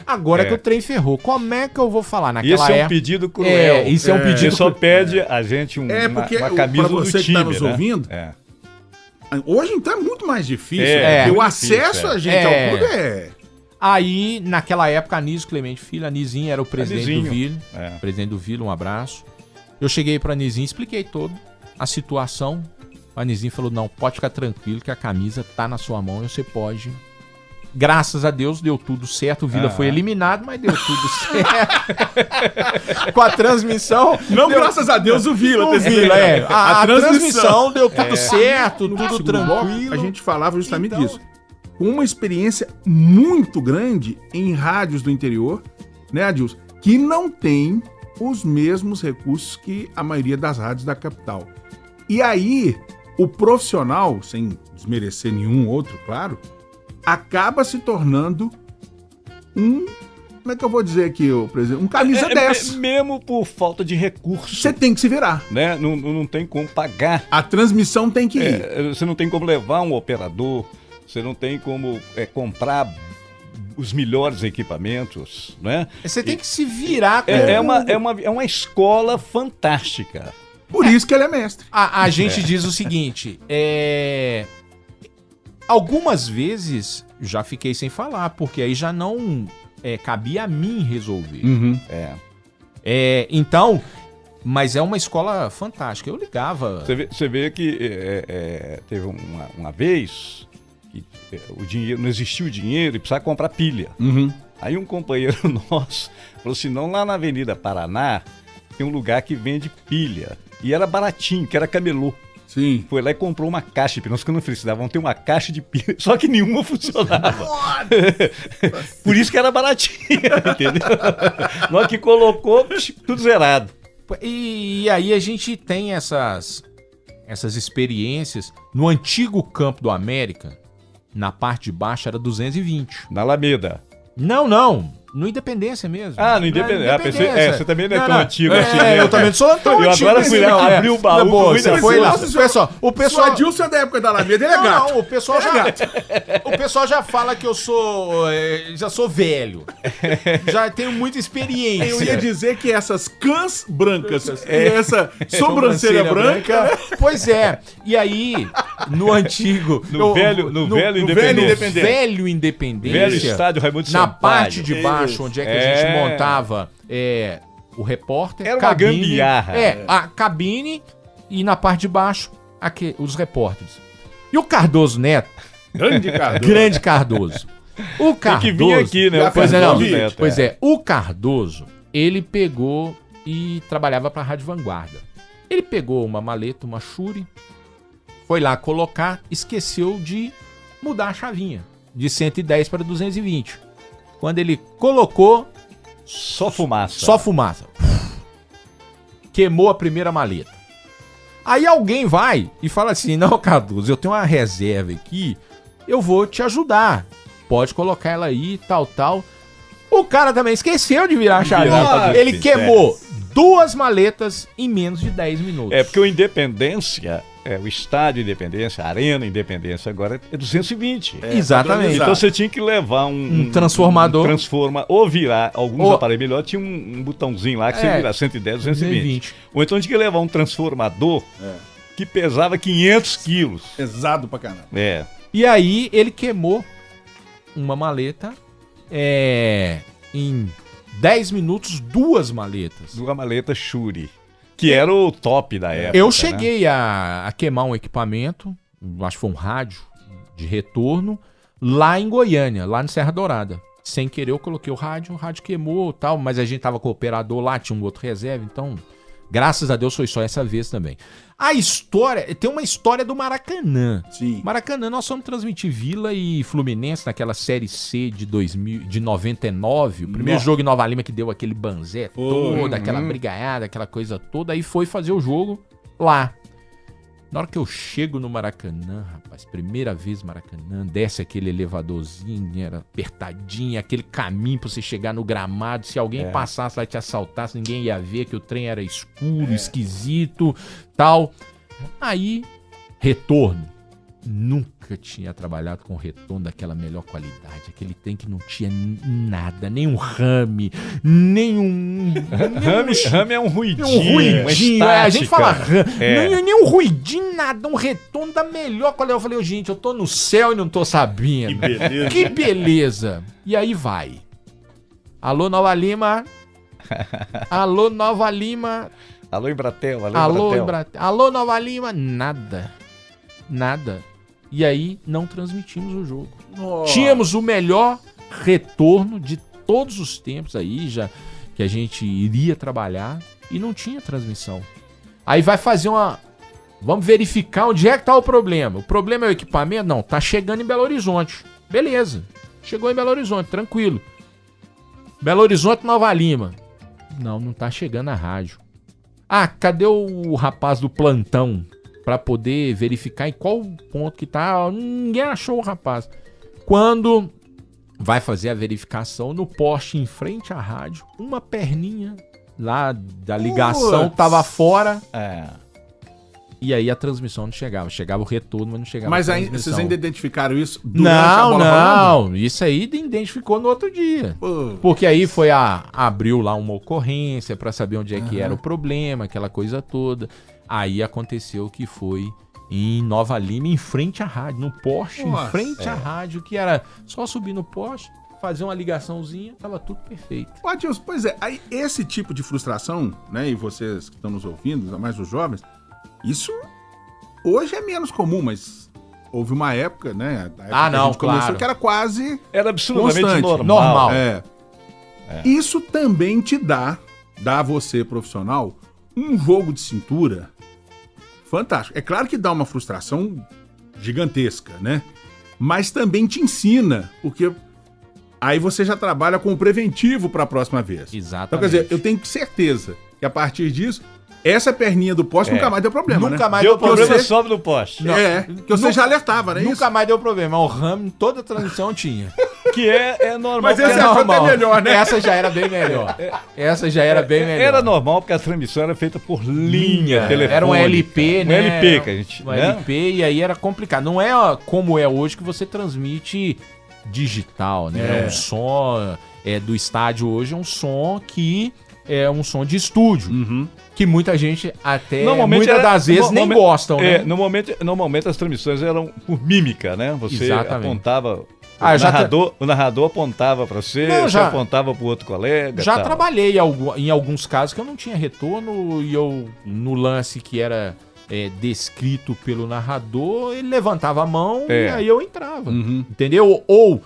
agora que o trem ferrou. Como é que eu vou falar naquela Esse é um época? pedido cruel. Isso é um pedido Você só pede a gente porque uma camisa pra você do que time, tá nos né? ouvindo, hoje então é muito mais difícil. É, porque o muito acesso difícil, a gente ao clube é... Aí, naquela época, a Anísio Clemente Filho, a Nizinho era o presidente do Vila. Presidente do Vila, um abraço. Eu cheguei pra Nizinho, expliquei toda a situação. A Nizinho falou, não, pode ficar tranquilo que a camisa tá na sua mão e você pode... Graças a Deus deu tudo certo, o Vila foi eliminado, mas deu tudo certo. Com a transmissão... Não, graças a Deus, o Vila. A transmissão deu tudo certo, tudo tranquilo. A gente falava justamente disso. Com uma experiência muito grande em rádios do interior, né, Adilson? Que não tem os mesmos recursos que a maioria das rádios da capital. E aí, o profissional, sem desmerecer nenhum outro, claro, acaba se tornando como é que eu vou dizer aqui, presidente? Camisa 10. Mesmo por falta de recursos. Você tem que se virar. Né? Não tem como pagar. A transmissão tem que ir. Você não tem como levar um operador, você não tem como comprar os melhores equipamentos, né? Você tem que se virar com... É uma escola fantástica. Por isso que ele é mestre. A gente diz o seguinte, algumas vezes já fiquei sem falar, porque aí já não cabia a mim resolver. Então, mas é uma escola fantástica. Eu ligava... Você vê que teve uma vez que o dinheiro, não existia o dinheiro e precisava comprar pilha. Aí um companheiro nosso falou assim, não, lá na Avenida Paraná tem um lugar que vende pilha. E era baratinho, que era camelô. Sim. Foi lá e comprou uma caixa de pilha. Nós ficamos felizes, vão ter uma caixa de pilha, só que nenhuma funcionava. Por isso que era baratinho, entendeu? Na hora que colocou, tudo zerado. E aí a gente tem essas experiências. No antigo campo do América, na parte de baixo era 220. Na Alameda. Não. No Independência mesmo. No Independência. Você também não é tão antigo assim, né? Eu também não sou tão antigo. Eu agora fui lá, abri o baú. Você foi lá. O pessoal... O Adilson é da época da Alameda, ele é gato. Não, o pessoal já fala que eu já sou velho. Já tenho muita experiência. Eu ia dizer que essas cãs brancas e essa sobrancelha branca... Pois é. E aí, no antigo... No velho Independência. Velho Independência. Velho estádio Raimundo de Sampaio. Na parte de baixo, onde é que a gente montava o repórter, era uma gambiarra. A cabine e na parte de baixo os repórteres. E o Cardoso Neto, grande Cardoso. O Cardoso, tem que vir aqui, né? O Cardoso, ele pegou e trabalhava para a Rádio Vanguarda. Ele pegou uma maleta, uma Shure, foi lá colocar, esqueceu de mudar a chavinha de 110 para 220. Quando ele colocou... Só fumaça. Queimou a primeira maleta. Aí alguém vai e fala assim, não, Cardoso, eu tenho uma reserva aqui, eu vou te ajudar. Pode colocar ela aí, tal. O cara também esqueceu de virar a chavinha. Ele queimou 2 maletas em menos de 10 minutos. Porque o Independência... o estádio Independência, a Arena Independência agora é 220. Exatamente. Então você tinha que levar um transformador. Ou virar alguns aparelhos melhores, tinha um botãozinho lá que você vira 110, 220. Ou então tinha que levar um transformador que pesava 500 quilos. Pesado pra caramba. E aí ele queimou uma maleta em 10 minutos, 2 maletas. 2 maletas Shure. Que era o top da época. Eu cheguei a queimar um equipamento, acho que foi um rádio de retorno, lá em Goiânia, lá no Serra Dourada. Sem querer eu coloquei o rádio queimou e tal, mas a gente tava com o operador lá, tinha um outro reserva, então, graças a Deus foi só essa vez também. A história, tem uma história do Maracanã. Sim. Maracanã, nós fomos transmitir Vila e Fluminense naquela Série C de 99, o primeiro jogo em Nova Lima que deu aquele banzé todo, aquela brigaiada, aquela coisa toda, aí foi fazer o jogo lá. Na hora que eu chego no Maracanã, rapaz, primeira vez no Maracanã, desce aquele elevadorzinho, era apertadinho, aquele caminho pra você chegar no gramado, se alguém passasse lá e te assaltasse, ninguém ia ver que o trem era escuro, esquisito, tal. Aí, retorno. Nunca tinha trabalhado com retorno daquela melhor qualidade. Aquele trem que não tinha nada, nem um rame, nem Rame é um ruidinho. A gente fala rame, nem um ruidinho, nada, um retorno da melhor qualidade. Eu falei, gente, eu tô no céu e não tô sabendo. Que beleza. Que beleza. E aí vai. Alô, Nova Lima. Alô, Nova Lima. Alô, Embratel. Alô, Embratel. Alô, Nova Lima. Nada. E aí, não transmitimos o jogo. Nossa. Tínhamos o melhor retorno de todos os tempos aí, já que a gente iria trabalhar, e não tinha transmissão. Aí vai fazer vamos verificar onde é que tá o problema. O problema é o equipamento? Não, tá chegando em Belo Horizonte. Beleza. Chegou em Belo Horizonte, tranquilo. Belo Horizonte, Nova Lima. Não tá chegando a rádio. Ah, cadê o rapaz do plantão? Pra poder verificar em qual ponto que tá. Ninguém achou o rapaz. Quando vai fazer a verificação no poste em frente à rádio, uma perninha lá da ligação tava fora. E aí a transmissão não chegava. Chegava o retorno, mas não chegava Mas a aí, transmissão. vocês ainda identificaram isso durante a bola rolando? Não. Isso aí identificou no outro dia. Pô. Porque aí abriu lá uma ocorrência pra saber onde é que era o problema, aquela coisa toda. Aí aconteceu que foi em Nova Lima, em frente à rádio, no poste, Nossa, em frente à rádio, que era só subir no poste, fazer uma ligaçãozinha, tava tudo perfeito. Ô, Adilson, pois é, aí esse tipo de frustração, né, e vocês que estão nos ouvindo, ainda mais os jovens, isso hoje é menos comum, mas houve uma época, né, a época que a gente começou, claro. que era quase Era absolutamente constante. normal. Isso também te dá a você, profissional, um jogo de cintura fantástico. É claro que dá uma frustração gigantesca, né? Mas também te ensina, porque aí você já trabalha com o preventivo para a próxima vez. Exatamente. Então, quer dizer, eu tenho certeza que a partir disso, essa perninha do poste nunca mais deu problema, Nunca né? mais Deu deu problema. problema, sobe no poste. Que você já alertava, né? Nunca mais deu problema. O RAM, toda a transmissão tinha. Que é normal. Mas esse porque achou até melhor, né? Essa já era bem melhor. Essa já era bem melhor. Era normal porque a transmissão era feita por linha telefônica. Era um LP, né? Um LP que a gente... Um LP, e aí era complicado. Não é como é hoje que você transmite digital, né? Um som do estádio hoje é um som que é um som de estúdio. Que muita gente até, muitas das vezes, nem gostam, né? Normalmente as transmissões eram por mímica, né? Você Exatamente. apontava... O O narrador apontava pra você, Não, você já- apontava pro outro colega. Já tal. trabalhei em alguns casos que eu não tinha retorno e eu, no lance que era descrito pelo narrador, ele levantava a mão e aí eu entrava. Entendeu? Ou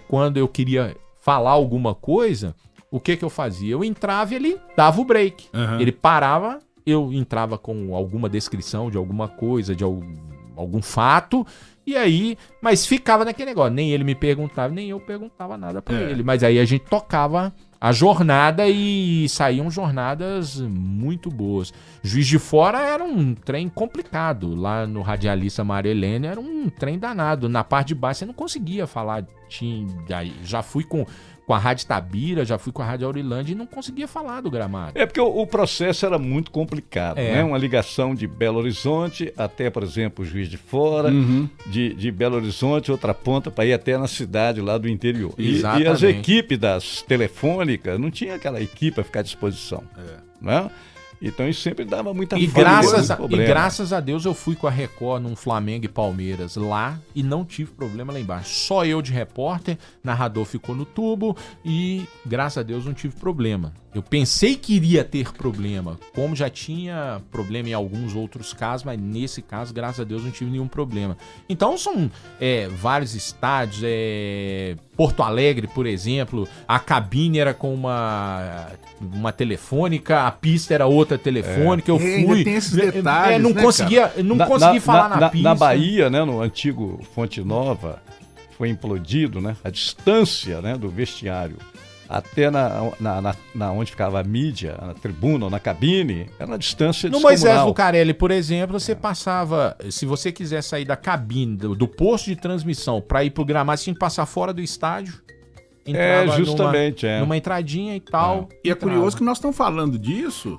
quando eu queria falar alguma coisa, o que eu fazia? Eu entrava e ele dava o break. Ele parava, eu entrava com alguma descrição de alguma coisa, de algum fato. E aí, mas ficava naquele negócio, nem ele me perguntava, nem eu perguntava nada pra ele. Mas aí a gente tocava a jornada e saíam jornadas muito boas. Juiz de Fora era um trem complicado. Lá no Radialista Mário Helena era um trem danado. Na parte de baixo você não conseguia falar. Já fui com a Rádio Tabira, já fui com a Rádio Aurilândia e não conseguia falar do gramado. É porque o processo era muito complicado, né? Uma ligação de Belo Horizonte até, por exemplo, Juiz de Fora, de Belo Horizonte, outra ponta, para ir até na cidade lá do interior. E as equipes das telefônicas, não tinha aquela equipe para ficar à disposição, né? Então isso sempre dava muita graças a Deus eu fui com a Record num Flamengo e Palmeiras lá e não tive problema lá embaixo. Só eu de repórter, narrador ficou no tubo e graças a Deus não tive problema. Eu pensei que iria ter problema, como já tinha problema em alguns outros casos, mas nesse caso, graças a Deus, não tive nenhum problema. Então são vários estádios, Porto Alegre, por exemplo, a cabine era com uma telefônica, a pista era outra telefônica, eu fui... Tem esses detalhes, não consegui falar na pista. Na Bahia, né, no antigo Fonte Nova, foi implodido, né, a distância, né, do vestiário até na onde ficava a mídia, na tribuna ou na cabine, era uma distância No Moisés descomunal. Lucarelli, por exemplo, você passava, se você quisesse sair da cabine, do posto de transmissão para ir pro gramado, você tinha que passar fora do estádio. Entrava justamente, numa entradinha e tal. E é curioso que nós estamos falando disso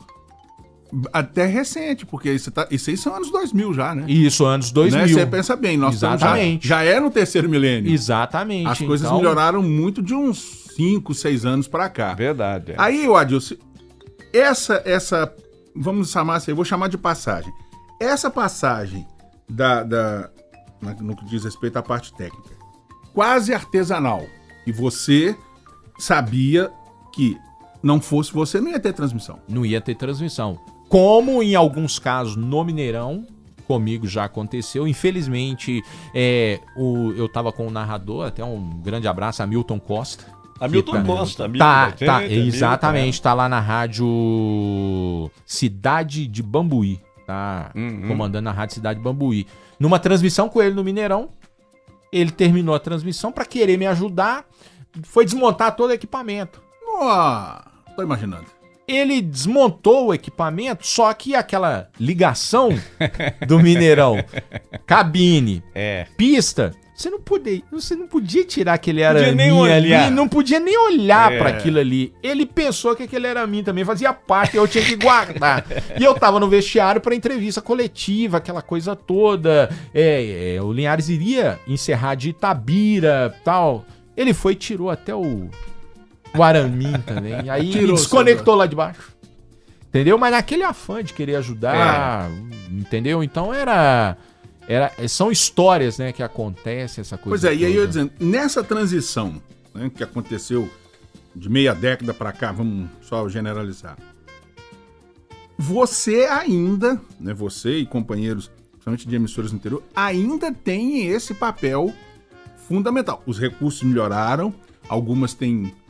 até recente, porque isso aí são anos 2000 já, né? Isso, anos 2000. Né? Você pensa bem, nós estamos já é no terceiro milênio. Exatamente. As coisas melhoraram muito de uns 5, 6 anos pra cá. Verdade. Aí, Adilson, essa vamos chamar assim, eu vou chamar de passagem. Essa passagem no que diz respeito à parte técnica, quase artesanal, e você sabia que não fosse você, não ia ter transmissão. Não ia ter transmissão. Como em alguns casos no Mineirão, comigo já aconteceu. Infelizmente, eu tava com o narrador, até um grande abraço, Hamilton Costa. Hamilton Costa, amigo exatamente, tá lá na rádio Cidade de Bambuí, tá comandando a rádio Cidade de Bambuí. Numa transmissão com ele no Mineirão, ele terminou a transmissão para querer me ajudar, foi desmontar todo o equipamento. Tô imaginando. Ele desmontou o equipamento, só que aquela ligação do Mineirão, cabine, pista, você não podia tirar aquele araminho ali, não podia nem olhar para aquilo ali. Ele pensou que aquele araminho também fazia parte, eu tinha que guardar. E eu tava no vestiário para entrevista coletiva, aquela coisa toda. O Linhares iria encerrar de Itabira, tal. Ele foi e tirou até o araminho também. Aí ele desconectou lá de baixo. Entendeu? Mas naquele afã de querer ajudar, entendeu? Então são histórias, né, que acontecem, essa coisa. Pois é, e aí eu dizendo, nessa transição, né, que aconteceu de meia década pra cá, vamos só generalizar. Você ainda, né, você e companheiros, principalmente de emissoras no interior, ainda tem esse papel fundamental. Os recursos melhoraram, algumas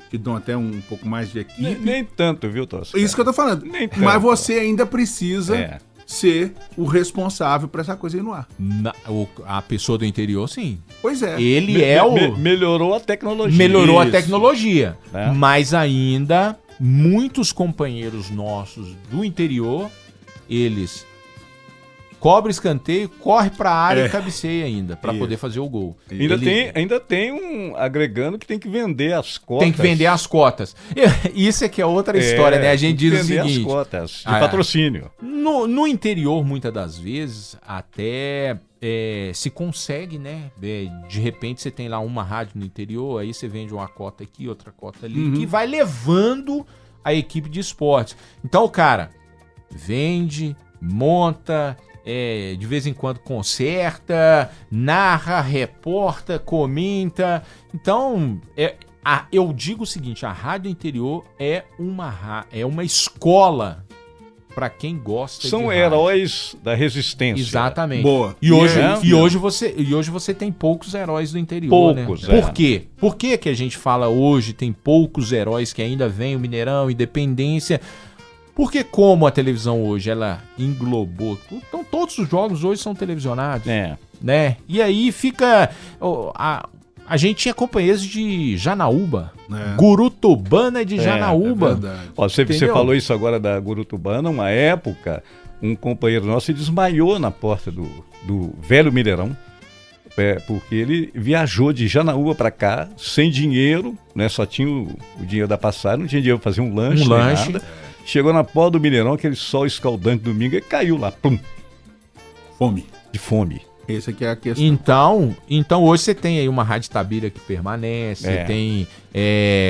que dão até um pouco mais de equipe. Nem tanto, viu, Tosca? Isso que eu tô falando. Mas você ainda precisa ser o responsável para essa coisa ir no ar. A pessoa do interior, sim. Pois é. Ele melhorou a tecnologia. Melhorou a tecnologia. Mas ainda, muitos companheiros nossos do interior, eles cobra escanteio, corre pra área e cabeceia ainda, pra poder fazer o gol. Ainda tem um agregando que tem que vender as cotas. Tem que vender as cotas. Isso é que é outra história, né? A gente diz o seguinte... as cotas de patrocínio. No interior, muitas das vezes, até se consegue, né? De repente, você tem lá uma rádio no interior, aí você vende uma cota aqui, outra cota ali, que vai levando a equipe de esportes. Então, o cara vende, monta... de vez em quando conserta, narra, reporta, comenta. Então, eu digo o seguinte, a rádio interior é uma escola para quem gosta São de rádio. Heróis da resistência. Exatamente. Boa. E hoje você tem poucos heróis do interior, poucos, né? Por quê? Por que a gente fala hoje tem poucos heróis que ainda vem o Mineirão, Independência? Porque como a televisão hoje, ela englobou... Então todos os jogos hoje são televisionados. Né? E aí fica... A gente tinha companheiros de Janaúba. Gurutubana de Janaúba. Você falou isso agora da Gurutubana. Uma época, um companheiro nosso se desmaiou na porta do velho Mineirão. Porque ele viajou de Janaúba para cá sem dinheiro, né? Só tinha o dinheiro da passagem, não tinha dinheiro para fazer um lanche. Nada. Chegou na porta do Mineirão, aquele sol escaldante domingo, e caiu lá, pum. Fome. De fome. Essa aqui é a questão. Então hoje você tem aí uma Rádio Itabira que permanece, você tem...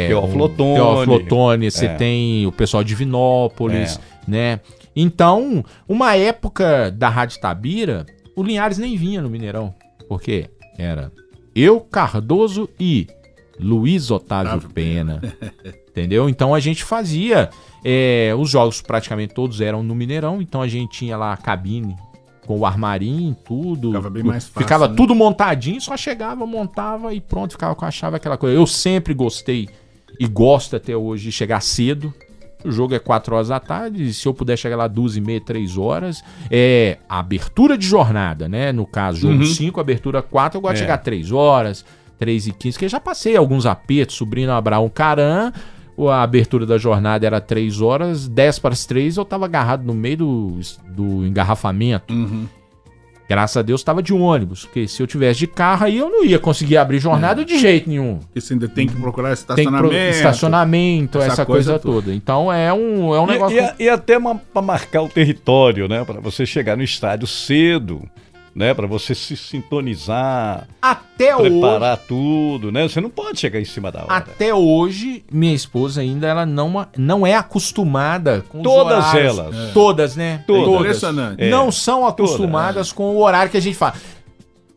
Teoflotone, você tem o pessoal de Vinópolis, né? Então, uma época da Rádio Itabira, o Linhares nem vinha no Mineirão, porque era eu, Cardoso e Luiz Otávio Pena. Entendeu? Então a gente fazia... os jogos praticamente todos eram no Mineirão, então a gente tinha lá a cabine com o armarinho, tudo. Ficava bem mais fácil. Ficava tudo montadinho, só chegava, montava e pronto, ficava com a chave, aquela coisa. Eu sempre gostei e gosto até hoje de chegar cedo. O jogo é 4 horas da tarde, se eu puder chegar lá 2h30, 3 horas, a abertura de jornada, né? No caso, jogo 5, abertura 4, eu gosto de chegar 3 horas, 3h15, que eu já passei alguns apertos, subindo Abraão Caran, a abertura da jornada era 3 horas, 10 para as 3 eu tava agarrado no meio do engarrafamento. Graças a Deus estava de ônibus, porque se eu tivesse de carro aí eu não ia conseguir abrir jornada de jeito nenhum. Porque você ainda tem que procurar Tem estacionamento, essa coisa toda. Então é um negócio... E até para marcar o território, né? Para você chegar no estádio cedo, né? Para você se sintonizar, até preparar tudo, né? Você não pode chegar em cima da hora. Até hoje, minha esposa ainda ela não é acostumada com os Todas horários. elas. Todas, né? Todas. Impressionante. Não são acostumadas com o horário que a gente fala.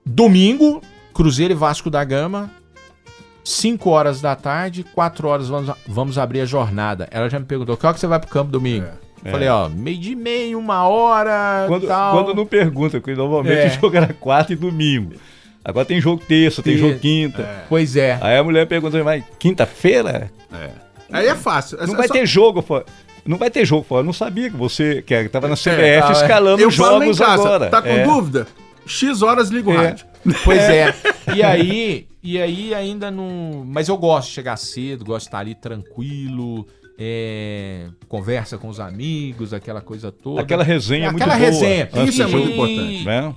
Domingo, Cruzeiro e Vasco da Gama, 5 horas da tarde, 4 horas vamos abrir a jornada. Ela já me perguntou, que hora que você vai pro campo domingo? Falei, 12h30, 1h, tal. Quando não pergunta, porque normalmente o jogo era quarta e domingo. Agora tem jogo terça, tem jogo quinta. Pois é. Aí a mulher pergunta, mas quinta-feira? Aí é fácil. Não vai ter jogo, pô. Não vai ter jogo, pô. Eu não sabia que você tava na CBF escalando eu os jogos casa, agora. Tá com dúvida? X horas liga o rádio. Pois é. E aí ainda não... Mas eu gosto de chegar cedo, gosto de estar ali tranquilo... conversa com os amigos, aquela coisa toda. Aquela resenha muito boa. Resenha. Isso é muito importante, né?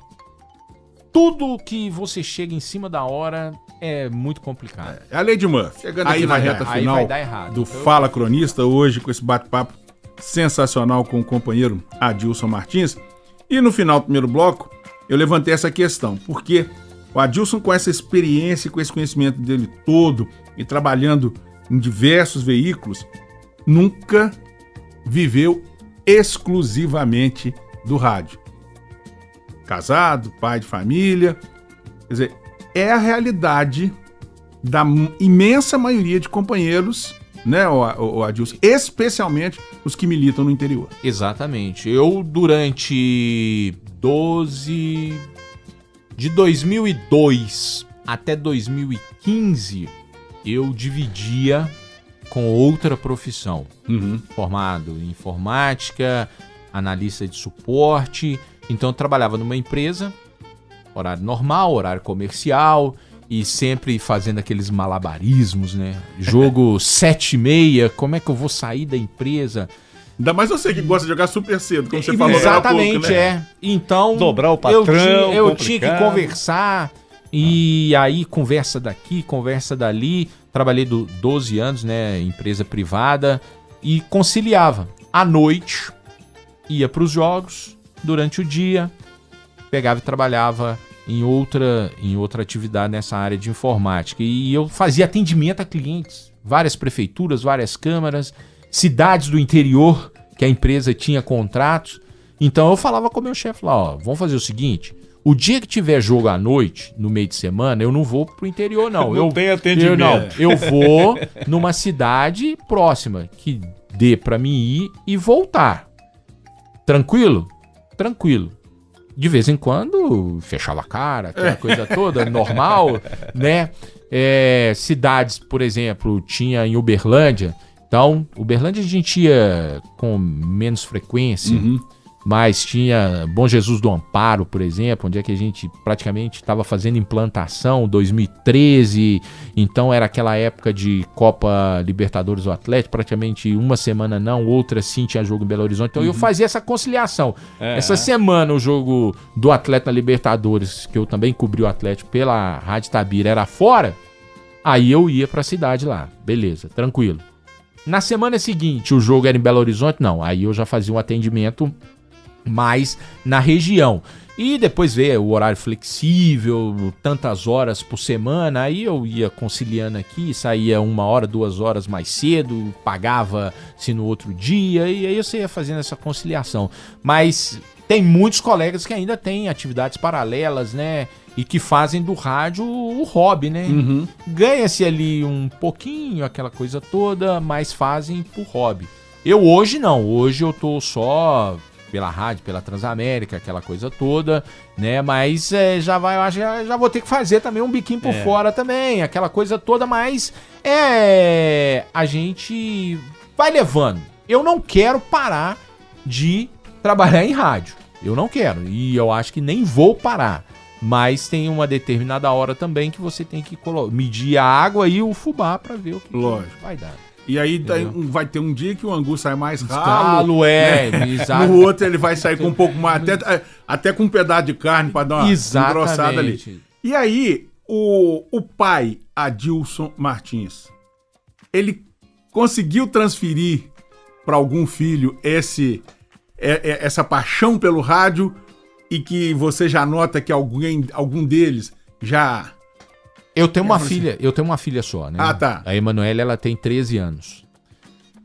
Tudo que você chega em cima da hora é muito complicado. É a lei de Murphy. Chegando aí aqui na vai reta dar, aí final vai dar errado. do Fala Cronista, hoje com esse bate-papo sensacional com o companheiro Adilson Martins. E no final do primeiro bloco, eu levantei essa questão, porque o Adilson, com essa experiência, com esse conhecimento dele todo, e trabalhando em diversos veículos, nunca viveu exclusivamente do rádio. Casado, pai de família, quer dizer, é a realidade da imensa maioria de companheiros, né, o Adilson, especialmente os que militam no interior. Exatamente. Eu, durante de 2002 até 2015, eu dividia com outra profissão. Formado em informática, analista de suporte. Então eu trabalhava numa empresa, horário normal, horário comercial, e sempre fazendo aqueles malabarismos, né? Jogo 7h30, como é que eu vou sair da empresa? Ainda mais você que gosta de jogar super cedo, como você falou. Exatamente, pouco, né? Então... Dobrar o patrão, eu tinha que conversar, e aí conversa daqui, conversa dali. Trabalhei 12 anos, né, empresa privada, e conciliava. À noite, ia para os jogos, durante o dia, pegava e trabalhava em outra atividade nessa área de informática. E eu fazia atendimento a clientes, várias prefeituras, várias câmaras, cidades do interior que a empresa tinha contratos. Então eu falava com o meu chefe lá, vamos fazer o seguinte... O dia que tiver jogo à noite, no meio de semana, eu não vou pro interior, não. Não tem atendimento. Eu vou numa cidade próxima, que dê pra mim ir e voltar. Tranquilo? Tranquilo. De vez em quando, fechava a cara, aquela coisa toda, normal, né? Cidades, por exemplo, tinha em Uberlândia. Então, Uberlândia a gente ia com menos frequência. Mas tinha Bom Jesus do Amparo, por exemplo, onde é que a gente praticamente estava fazendo implantação, 2013, então era aquela época de Copa Libertadores do Atlético, praticamente uma semana não, outra sim tinha jogo em Belo Horizonte, então eu fazia essa conciliação. Essa semana o jogo do Atlético na Libertadores, que eu também cobri o Atlético pela Rádio Tabira, era fora, aí eu ia pra cidade lá, beleza, tranquilo. Na semana seguinte o jogo era em Belo Horizonte, não, aí eu já fazia um atendimento mais na região. E depois veio o horário flexível, tantas horas por semana, aí eu ia conciliando aqui, saía 1 hora, 2 horas mais cedo, pagava-se no outro dia, e aí você ia fazendo essa conciliação. Mas tem muitos colegas que ainda têm atividades paralelas, né? E que fazem do rádio o hobby, né? Ganha-se ali um pouquinho, aquela coisa toda, mas fazem por hobby. Eu hoje não, hoje eu tô só... pela rádio, pela Transamérica, aquela coisa toda, né? Mas já vou ter que fazer também um biquinho por fora também, aquela coisa toda, mas a gente vai levando. Eu não quero parar de trabalhar em rádio, eu não quero, e eu acho que nem vou parar, mas tem uma determinada hora também que você tem que medir a água e o fubá para ver o que vai dar. E aí vai ter um dia que o angu sai mais ralo. Ralo, exato. No outro ele vai sair com um pouco mais, até com um pedaço de carne para dar uma engrossada ali. E aí, o pai, Adilson Martins, ele conseguiu transferir para algum filho essa paixão pelo rádio e que você já nota que algum deles já... Eu tenho uma filha só, né? Ah, tá. A Emanuele, ela tem 13 anos.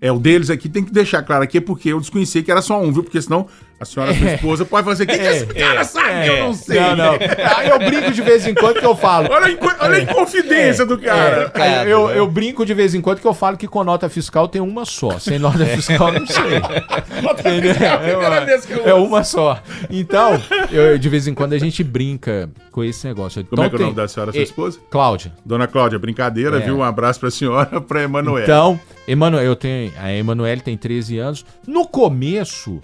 O deles aqui tem que deixar claro aqui, porque eu desconheci que era só um, viu? Porque senão a senhora, sua esposa, pode fazer, o que esse cara sabe? Eu não sei. Não. Aí eu brinco de vez em quando que eu falo. Olha a inconfidência do cara. Eu brinco de vez em quando que eu falo que com nota fiscal tem uma só. Sem nota fiscal, não sei. É uma só. Então, de vez em quando a gente brinca com esse negócio. Como é que é o nome da senhora, sua esposa? Cláudia. Dona Cláudia, brincadeira, viu? Um abraço pra senhora, pra Emanuele. Então, a Emanuele tem 13 anos. No começo,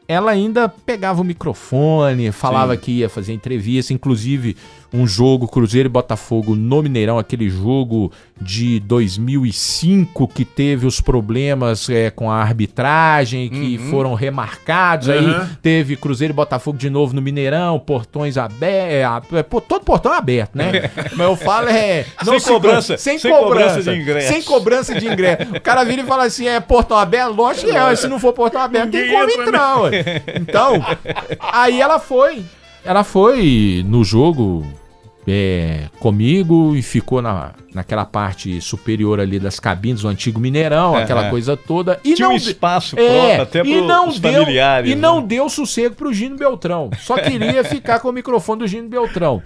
ela ainda pegava o microfone, falava que ia fazer entrevista, inclusive um jogo Cruzeiro e Botafogo no Mineirão, aquele jogo de 2005 que teve os problemas com a arbitragem, que foram remarcados, aí teve Cruzeiro e Botafogo de novo no Mineirão, portões abertos, todo portão aberto, né? Mas eu falo sem cobrança de ingresso. Sem cobrança de ingresso. O cara vira e fala assim, portão aberto? Lógico que se não for portão aberto, tem como entrar, ué. Então, aí ela foi no jogo comigo e ficou naquela parte superior ali das cabines do antigo Mineirão, aquela coisa toda. E tinha um espaço próprio até para os familiares. E não deu sossego pro Gino Beltrão. Só queria ficar com o microfone do Gino Beltrão.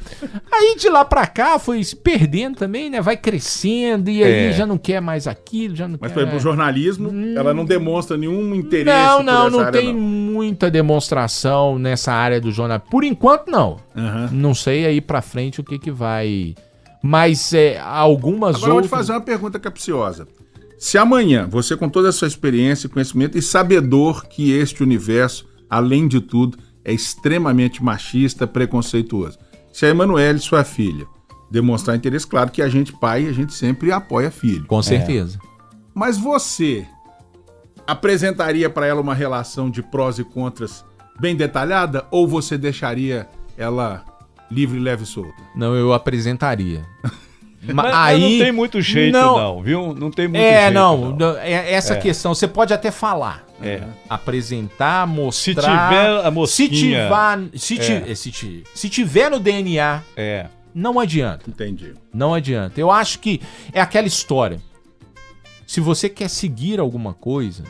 Aí de lá pra cá foi se perdendo também, né? Vai crescendo e aí já não quer mais aquilo, já não Mas, quer. por exemplo, o jornalismo, ela não demonstra nenhum interesse. Não tem muita demonstração nessa área do jornalismo. Por enquanto, não. Não sei aí pra frente o que vai... Mas algumas Agora eu vou te fazer uma pergunta capciosa. Se amanhã, você com toda a sua experiência, conhecimento e sabedor que este universo, além de tudo, é extremamente machista, preconceituoso. Se a Emanuele, sua filha, demonstrar interesse, claro que a gente, pai, a gente sempre apoia filho. Com certeza. Mas você apresentaria para ela uma relação de prós e contras bem detalhada ou você deixaria ela... livre, leve e solta? Não, eu apresentaria. Mas aí não tem muito jeito, não, viu? Não tem muito jeito. Essa questão, você pode até falar. Apresentar, mostrar. Se tiver a mosquinha. Se tiver no DNA, não adianta. Entendi. Não adianta. Eu acho que é aquela história. Se você quer seguir alguma coisa,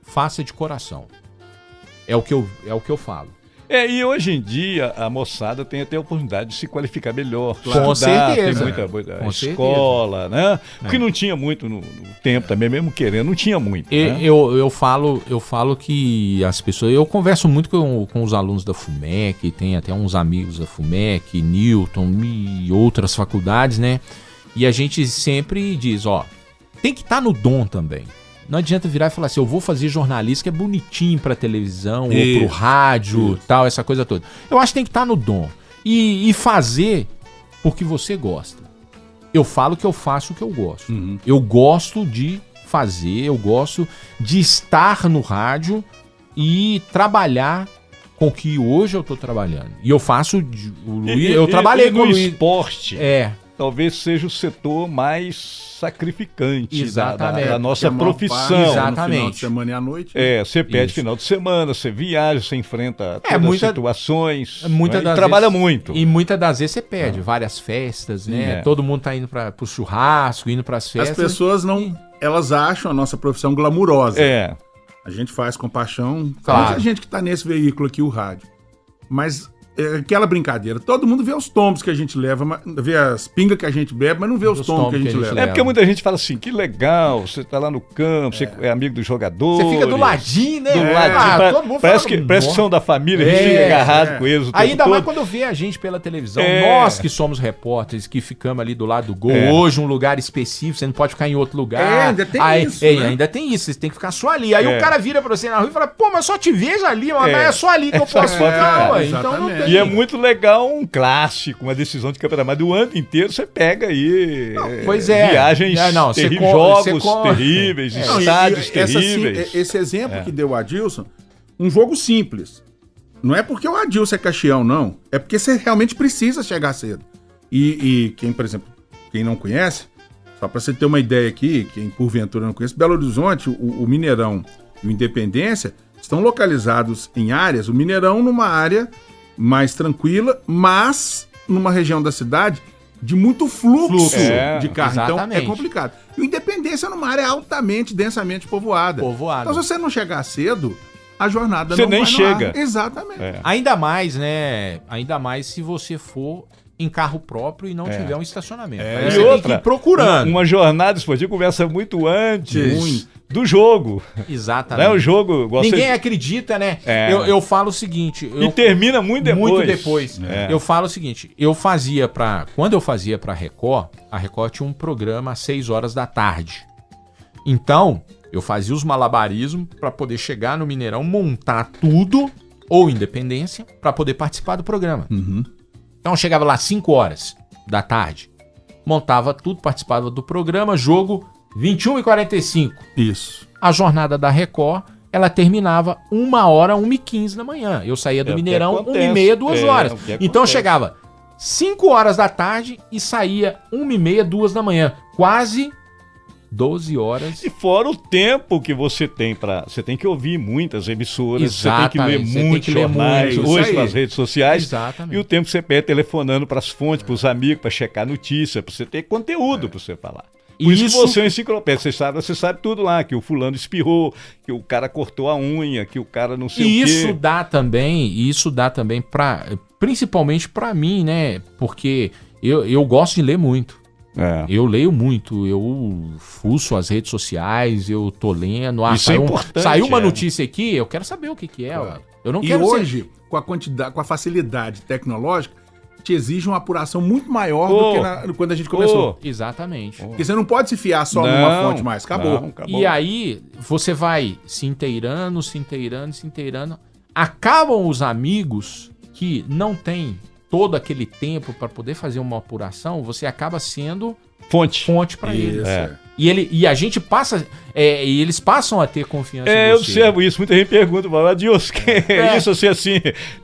faça de coração. É o que eu falo. E hoje em dia a moçada tem até a oportunidade de se qualificar melhor. Com estudar, certeza. Tem muita escola, né? Porque não tinha muito no tempo também, mesmo querendo, não tinha muito. Né? Eu falo que as pessoas... Eu converso muito com os alunos da FUMEC, tem até uns amigos da FUMEC, Newton e outras faculdades, né? E a gente sempre diz, tem que estar no dom também. Não adianta virar e falar assim, eu vou fazer jornalista que é bonitinho pra televisão, ou pro rádio, tal, essa coisa toda. Eu acho que tem que estar no dom. E fazer porque você gosta. Eu falo que eu faço o que eu gosto. Eu gosto de fazer, eu gosto de estar no rádio e trabalhar com o que hoje eu tô trabalhando. E eu faço... eu trabalhei com o Luiz. Esporte. Talvez seja o setor mais sacrificante da nossa profissão. Exatamente. No final de semana e à noite. Você perde final de semana, você viaja, você enfrenta todas as situações. Trabalha muito. E muitas das vezes você perde várias festas, né? Todo mundo tá indo pro churrasco, indo pras festas. As pessoas elas acham a nossa profissão glamurosa. A gente faz com paixão. Claro. A gente que tá nesse veículo aqui, o rádio. Mas... aquela brincadeira. Todo mundo vê os tombos que a gente leva, vê as pingas que a gente bebe, mas não vê os tombos que a gente leva. Porque muita gente fala assim, que legal, você tá lá no campo, você é amigo dos jogadores. Você fica do ladinho, né? Todo mundo parece que são da família, a gente fica agarrado com eles o tempo ainda todo. Mais quando vê a gente pela televisão. Nós que somos repórteres, que ficamos ali do lado do gol, hoje um lugar específico, você não pode ficar em outro lugar. Ainda tem isso, né? Ainda tem isso, você tem que ficar só ali. Aí o cara vira pra você na rua e fala, pô, mas só te vejo ali, mas é só ali que eu posso ficar. Então não aí. E é muito legal um clássico, uma decisão de campeonato, mas do ano inteiro você pega aí Pois é. viagens terríveis, jogos terríveis, Não, estádios essa, terríveis. esse exemplo que deu o Adilson, um jogo simples. Não é porque o Adilson é caxião, não. É porque você realmente precisa chegar cedo. E quem, por exemplo, quem não conhece, só para você ter uma ideia aqui, quem porventura não conhece, Belo Horizonte, o Mineirão e o Independência estão localizados em áreas, o Mineirão numa área mais tranquila, mas numa região da cidade de muito fluxo de carro. Exatamente. Então é complicado. E o Independência numa área altamente, densamente povoada. Então se você não chegar cedo, a jornada você não nem vai no chega. ar. Exatamente. Ainda mais, né? Ainda mais se você for em carro próprio e não tiver um estacionamento. Aí E você outra, tem que ir procurando. Uma jornada esportiva começa muito antes do jogo. Exatamente. Não é o jogo... Ninguém acredita, né? Eu falo o seguinte... E termina muito depois. Muito depois. Eu falo o seguinte, quando eu fazia pra Record, a Record tinha um programa às 6 horas da tarde. Então, eu fazia os malabarismos pra poder chegar no Mineirão, montar tudo, ou Independência, pra poder participar do programa. Então eu chegava lá às 5 horas da tarde, montava tudo, participava do programa, jogo 21h45. Isso. A jornada da Record, ela terminava 1h, 1h15 da manhã. Eu saía do Mineirão 1h30, 2 horas. Então eu chegava 5 horas da tarde e saía 1h30, 2 da manhã. Quase 12 horas. E fora o tempo que você tem você tem que ouvir muitas emissoras, Exatamente. você tem que ler muitos jornais, hoje aí. nas redes sociais. Exatamente. E o tempo que você perde telefonando para as fontes, para os amigos, para checar notícia, para você ter conteúdo para você falar. Por isso que você é uma enciclopédia, você sabe tudo lá, que o fulano espirrou, que o cara cortou a unha, que o cara não sei o quê. Isso dá também principalmente para mim, né? Porque eu gosto de ler muito. Eu leio muito, eu fuço as redes sociais, eu tô lendo. Isso é importante. Saiu uma notícia aqui, eu quero saber o que é. Eu não quero hoje, com a quantidade, com a facilidade tecnológica, te exige uma apuração muito maior do que quando a gente começou. Exatamente. Porque você não pode se fiar só numa fonte mais. Acabou. E aí, você vai se inteirando. Acabam os amigos que não têm todo aquele tempo para poder fazer uma apuração, você acaba sendo fonte para eles. E a gente passa, e eles passam a ter confiança em você. Eu observo isso, muita gente pergunta, Adilson,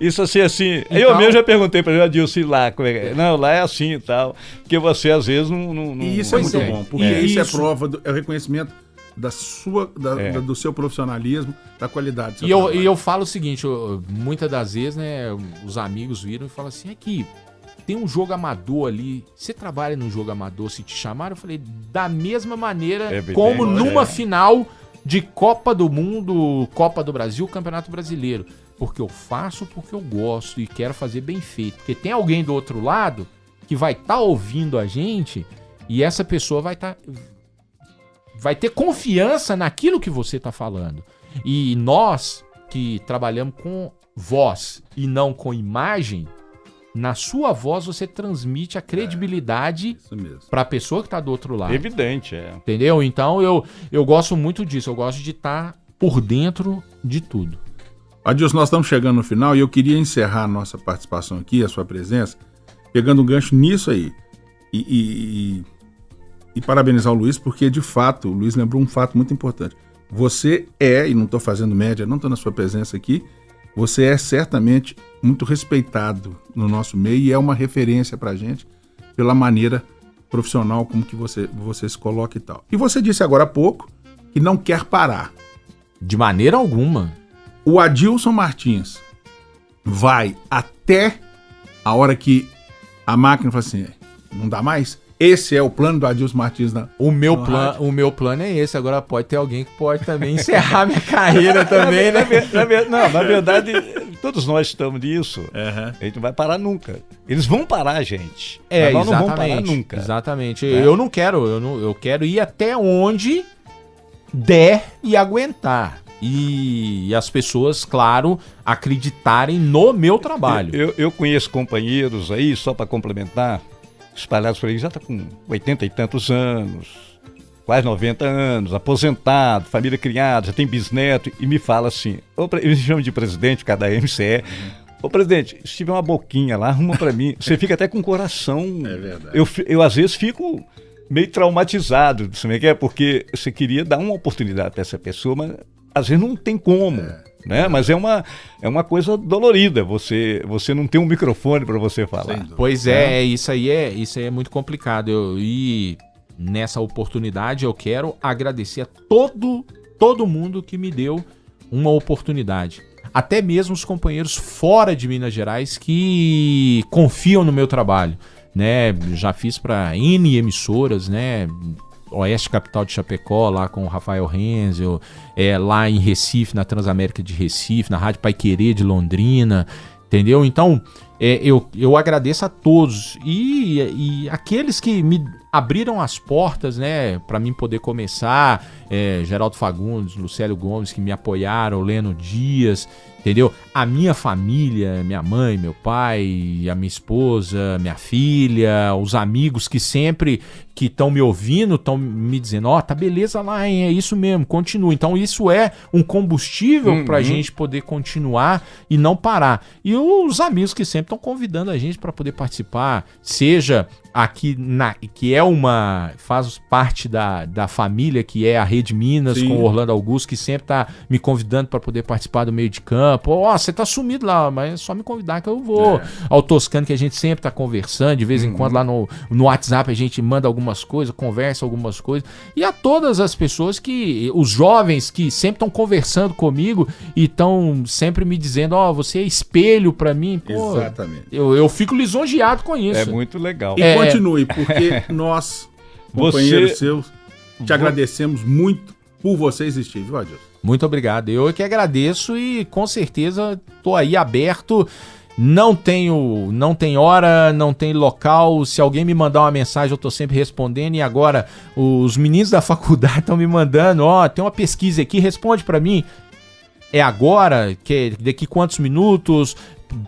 isso assim. Então, eu mesmo já perguntei para ele, Adilson, lá, como é? Não, lá é assim e tal, porque você às vezes não... E isso é muito bom, porque isso é prova, é o reconhecimento do seu profissionalismo, da qualidade do seu trabalho. E eu falo o seguinte, muitas das vezes, né, os amigos viram e falam assim, aqui, tem um jogo amador ali, você trabalha no jogo amador, se te chamaram, eu falei, da mesma maneira como numa final de Copa do Mundo, Copa do Brasil, Campeonato Brasileiro, porque eu faço porque eu gosto e quero fazer bem feito, porque tem alguém do outro lado que vai estar ouvindo a gente e essa pessoa vai ter confiança naquilo que você está falando. E nós que trabalhamos com voz e não com imagem, na sua voz você transmite a credibilidade para a pessoa que está do outro lado. Evidente, Entendeu? Então eu gosto muito disso, eu gosto de estar por dentro de tudo. Adilson, nós estamos chegando no final e eu queria encerrar a nossa participação aqui, a sua presença, pegando um gancho nisso aí. E parabenizar o Luiz, porque de fato, o Luiz lembrou um fato muito importante. Você e não estou fazendo média, não estou na sua presença aqui, você é certamente muito respeitado no nosso meio e é uma referência pra gente pela maneira profissional como que você se coloca e tal. E você disse agora há pouco que não quer parar. De maneira alguma. O Adilson Martins vai até a hora que a máquina fala assim, não dá mais? Esse é o plano do Adilson Martins. O meu plano é esse. Agora pode ter alguém que pode também encerrar minha carreira também, né? Na verdade, todos nós estamos nisso. A gente não vai parar nunca. Eles vão parar, gente. Mas nós não vamos parar nunca. Exatamente. Eu não quero. Eu quero ir até onde der e aguentar. E as pessoas, claro, acreditarem no meu trabalho. Eu conheço companheiros aí, só para complementar, espalhados por aí, já está com 80 e tantos anos, quase 90 anos, aposentado, família criada, já tem bisneto, e me fala assim, eles me chamam de presidente, cada MCE, Ô, presidente, se tiver uma boquinha lá, arruma pra mim. Você fica até com o coração... É verdade. Eu às vezes, fico meio traumatizado, sabe o que é? Porque você queria dar uma oportunidade pra essa pessoa, mas às vezes não tem como, né? Mas é uma coisa dolorida, você não tem um microfone pra você falar. Pois isso aí é muito complicado. E nessa oportunidade eu quero agradecer a todo mundo que me deu uma oportunidade. Até mesmo os companheiros fora de Minas Gerais que confiam no meu trabalho, né? Já fiz para N emissoras, né? Oeste Capital de Chapecó, lá com o Rafael Renzel, lá em Recife, na Transamérica de Recife, na Rádio Paiquerê de Londrina, entendeu? Então, eu agradeço a todos e aqueles que me abriram as portas, né, para mim poder começar, Geraldo Fagundes, Lucélio Gomes, que me apoiaram, Leno Dias, entendeu? A minha família, minha mãe, meu pai, a minha esposa, minha filha, os amigos que sempre que estão me ouvindo, estão me dizendo, tá beleza lá, hein? É isso mesmo, continua. Então isso é um combustível pra gente poder continuar e não parar. E os amigos que sempre estão convidando a gente para poder participar, seja aqui que faz parte da família, que é a Rede Minas, com o Orlando Augusto, que sempre tá me convidando para poder participar do meio de campo. Você tá sumido lá, mas é só me convidar que eu vou. Ao Toscano, que a gente sempre tá conversando, de vez em quando lá no WhatsApp a gente manda algumas coisas, conversa algumas coisas. E a todas as pessoas os jovens que sempre estão conversando comigo e estão sempre me dizendo, você é espelho para mim. Pô, exatamente. Eu fico lisonjeado com isso. É muito legal. E continue, porque nós, companheiros seus, te agradecemos muito por você existir, viu, Adilson? Muito obrigado. Eu é que agradeço e com certeza tô aí aberto. Não tem hora, não tem local. Se alguém me mandar uma mensagem, eu tô sempre respondendo. E agora, os meninos da faculdade estão me mandando, tem uma pesquisa aqui, responde pra mim. É agora? Daqui quantos minutos?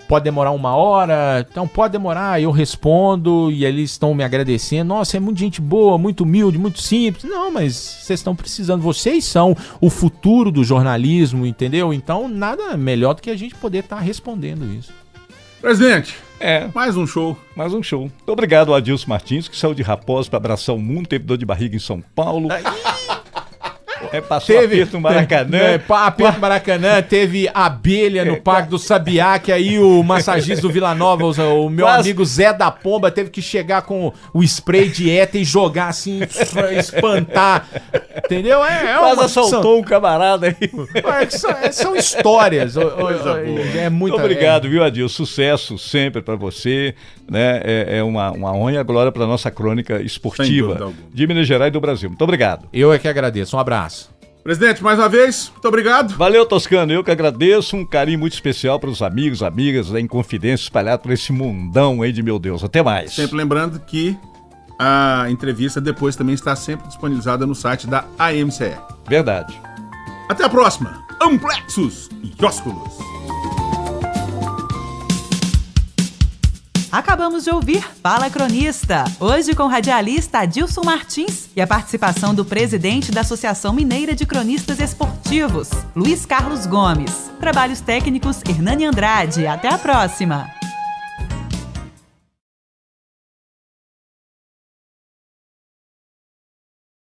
Pode demorar 1 hora? Então pode demorar, eu respondo e eles estão me agradecendo. Nossa, é muito gente boa, muito humilde, muito simples. Não, mas vocês estão precisando, vocês são o futuro do jornalismo, entendeu? Então nada melhor do que a gente poder estar respondendo isso. Presidente, mais um show. Mais um show. Muito obrigado, Adilson Martins, que saiu de Raposo para abraçar o mundo, teve dor de barriga em São Paulo. Passou aperto no Maracanã. Aperto no Maracanã, teve abelha no Parque do Sabiá, que aí o massagista do Vila Nova, o meu amigo Zé da Pomba, teve que chegar com o spray de éter e jogar assim, espantar. Entendeu? Quase assaltou um camarada aí. São histórias. É muito obrigado, viu, Adilson? Sucesso sempre para você. Né? É uma honra e a glória para nossa crônica esportiva de Minas Gerais e do Brasil. Muito obrigado. Eu é que agradeço. Um abraço. Presidente, mais uma vez, muito obrigado. Valeu, Toscano. Eu que agradeço. Um carinho muito especial para os amigos, amigas da Inconfidência espalhados por esse mundão aí de meu Deus. Até mais. Sempre lembrando que a entrevista depois também está sempre disponibilizada no site da AMCE. Verdade. Até a próxima. Amplexus e ósculos. Acabamos de ouvir Fala Cronista, hoje com o radialista Adilson Martins e a participação do presidente da Associação Mineira de Cronistas Esportivos, Luiz Carlos Gomes. Trabalhos técnicos, Hernani Andrade. Até a próxima!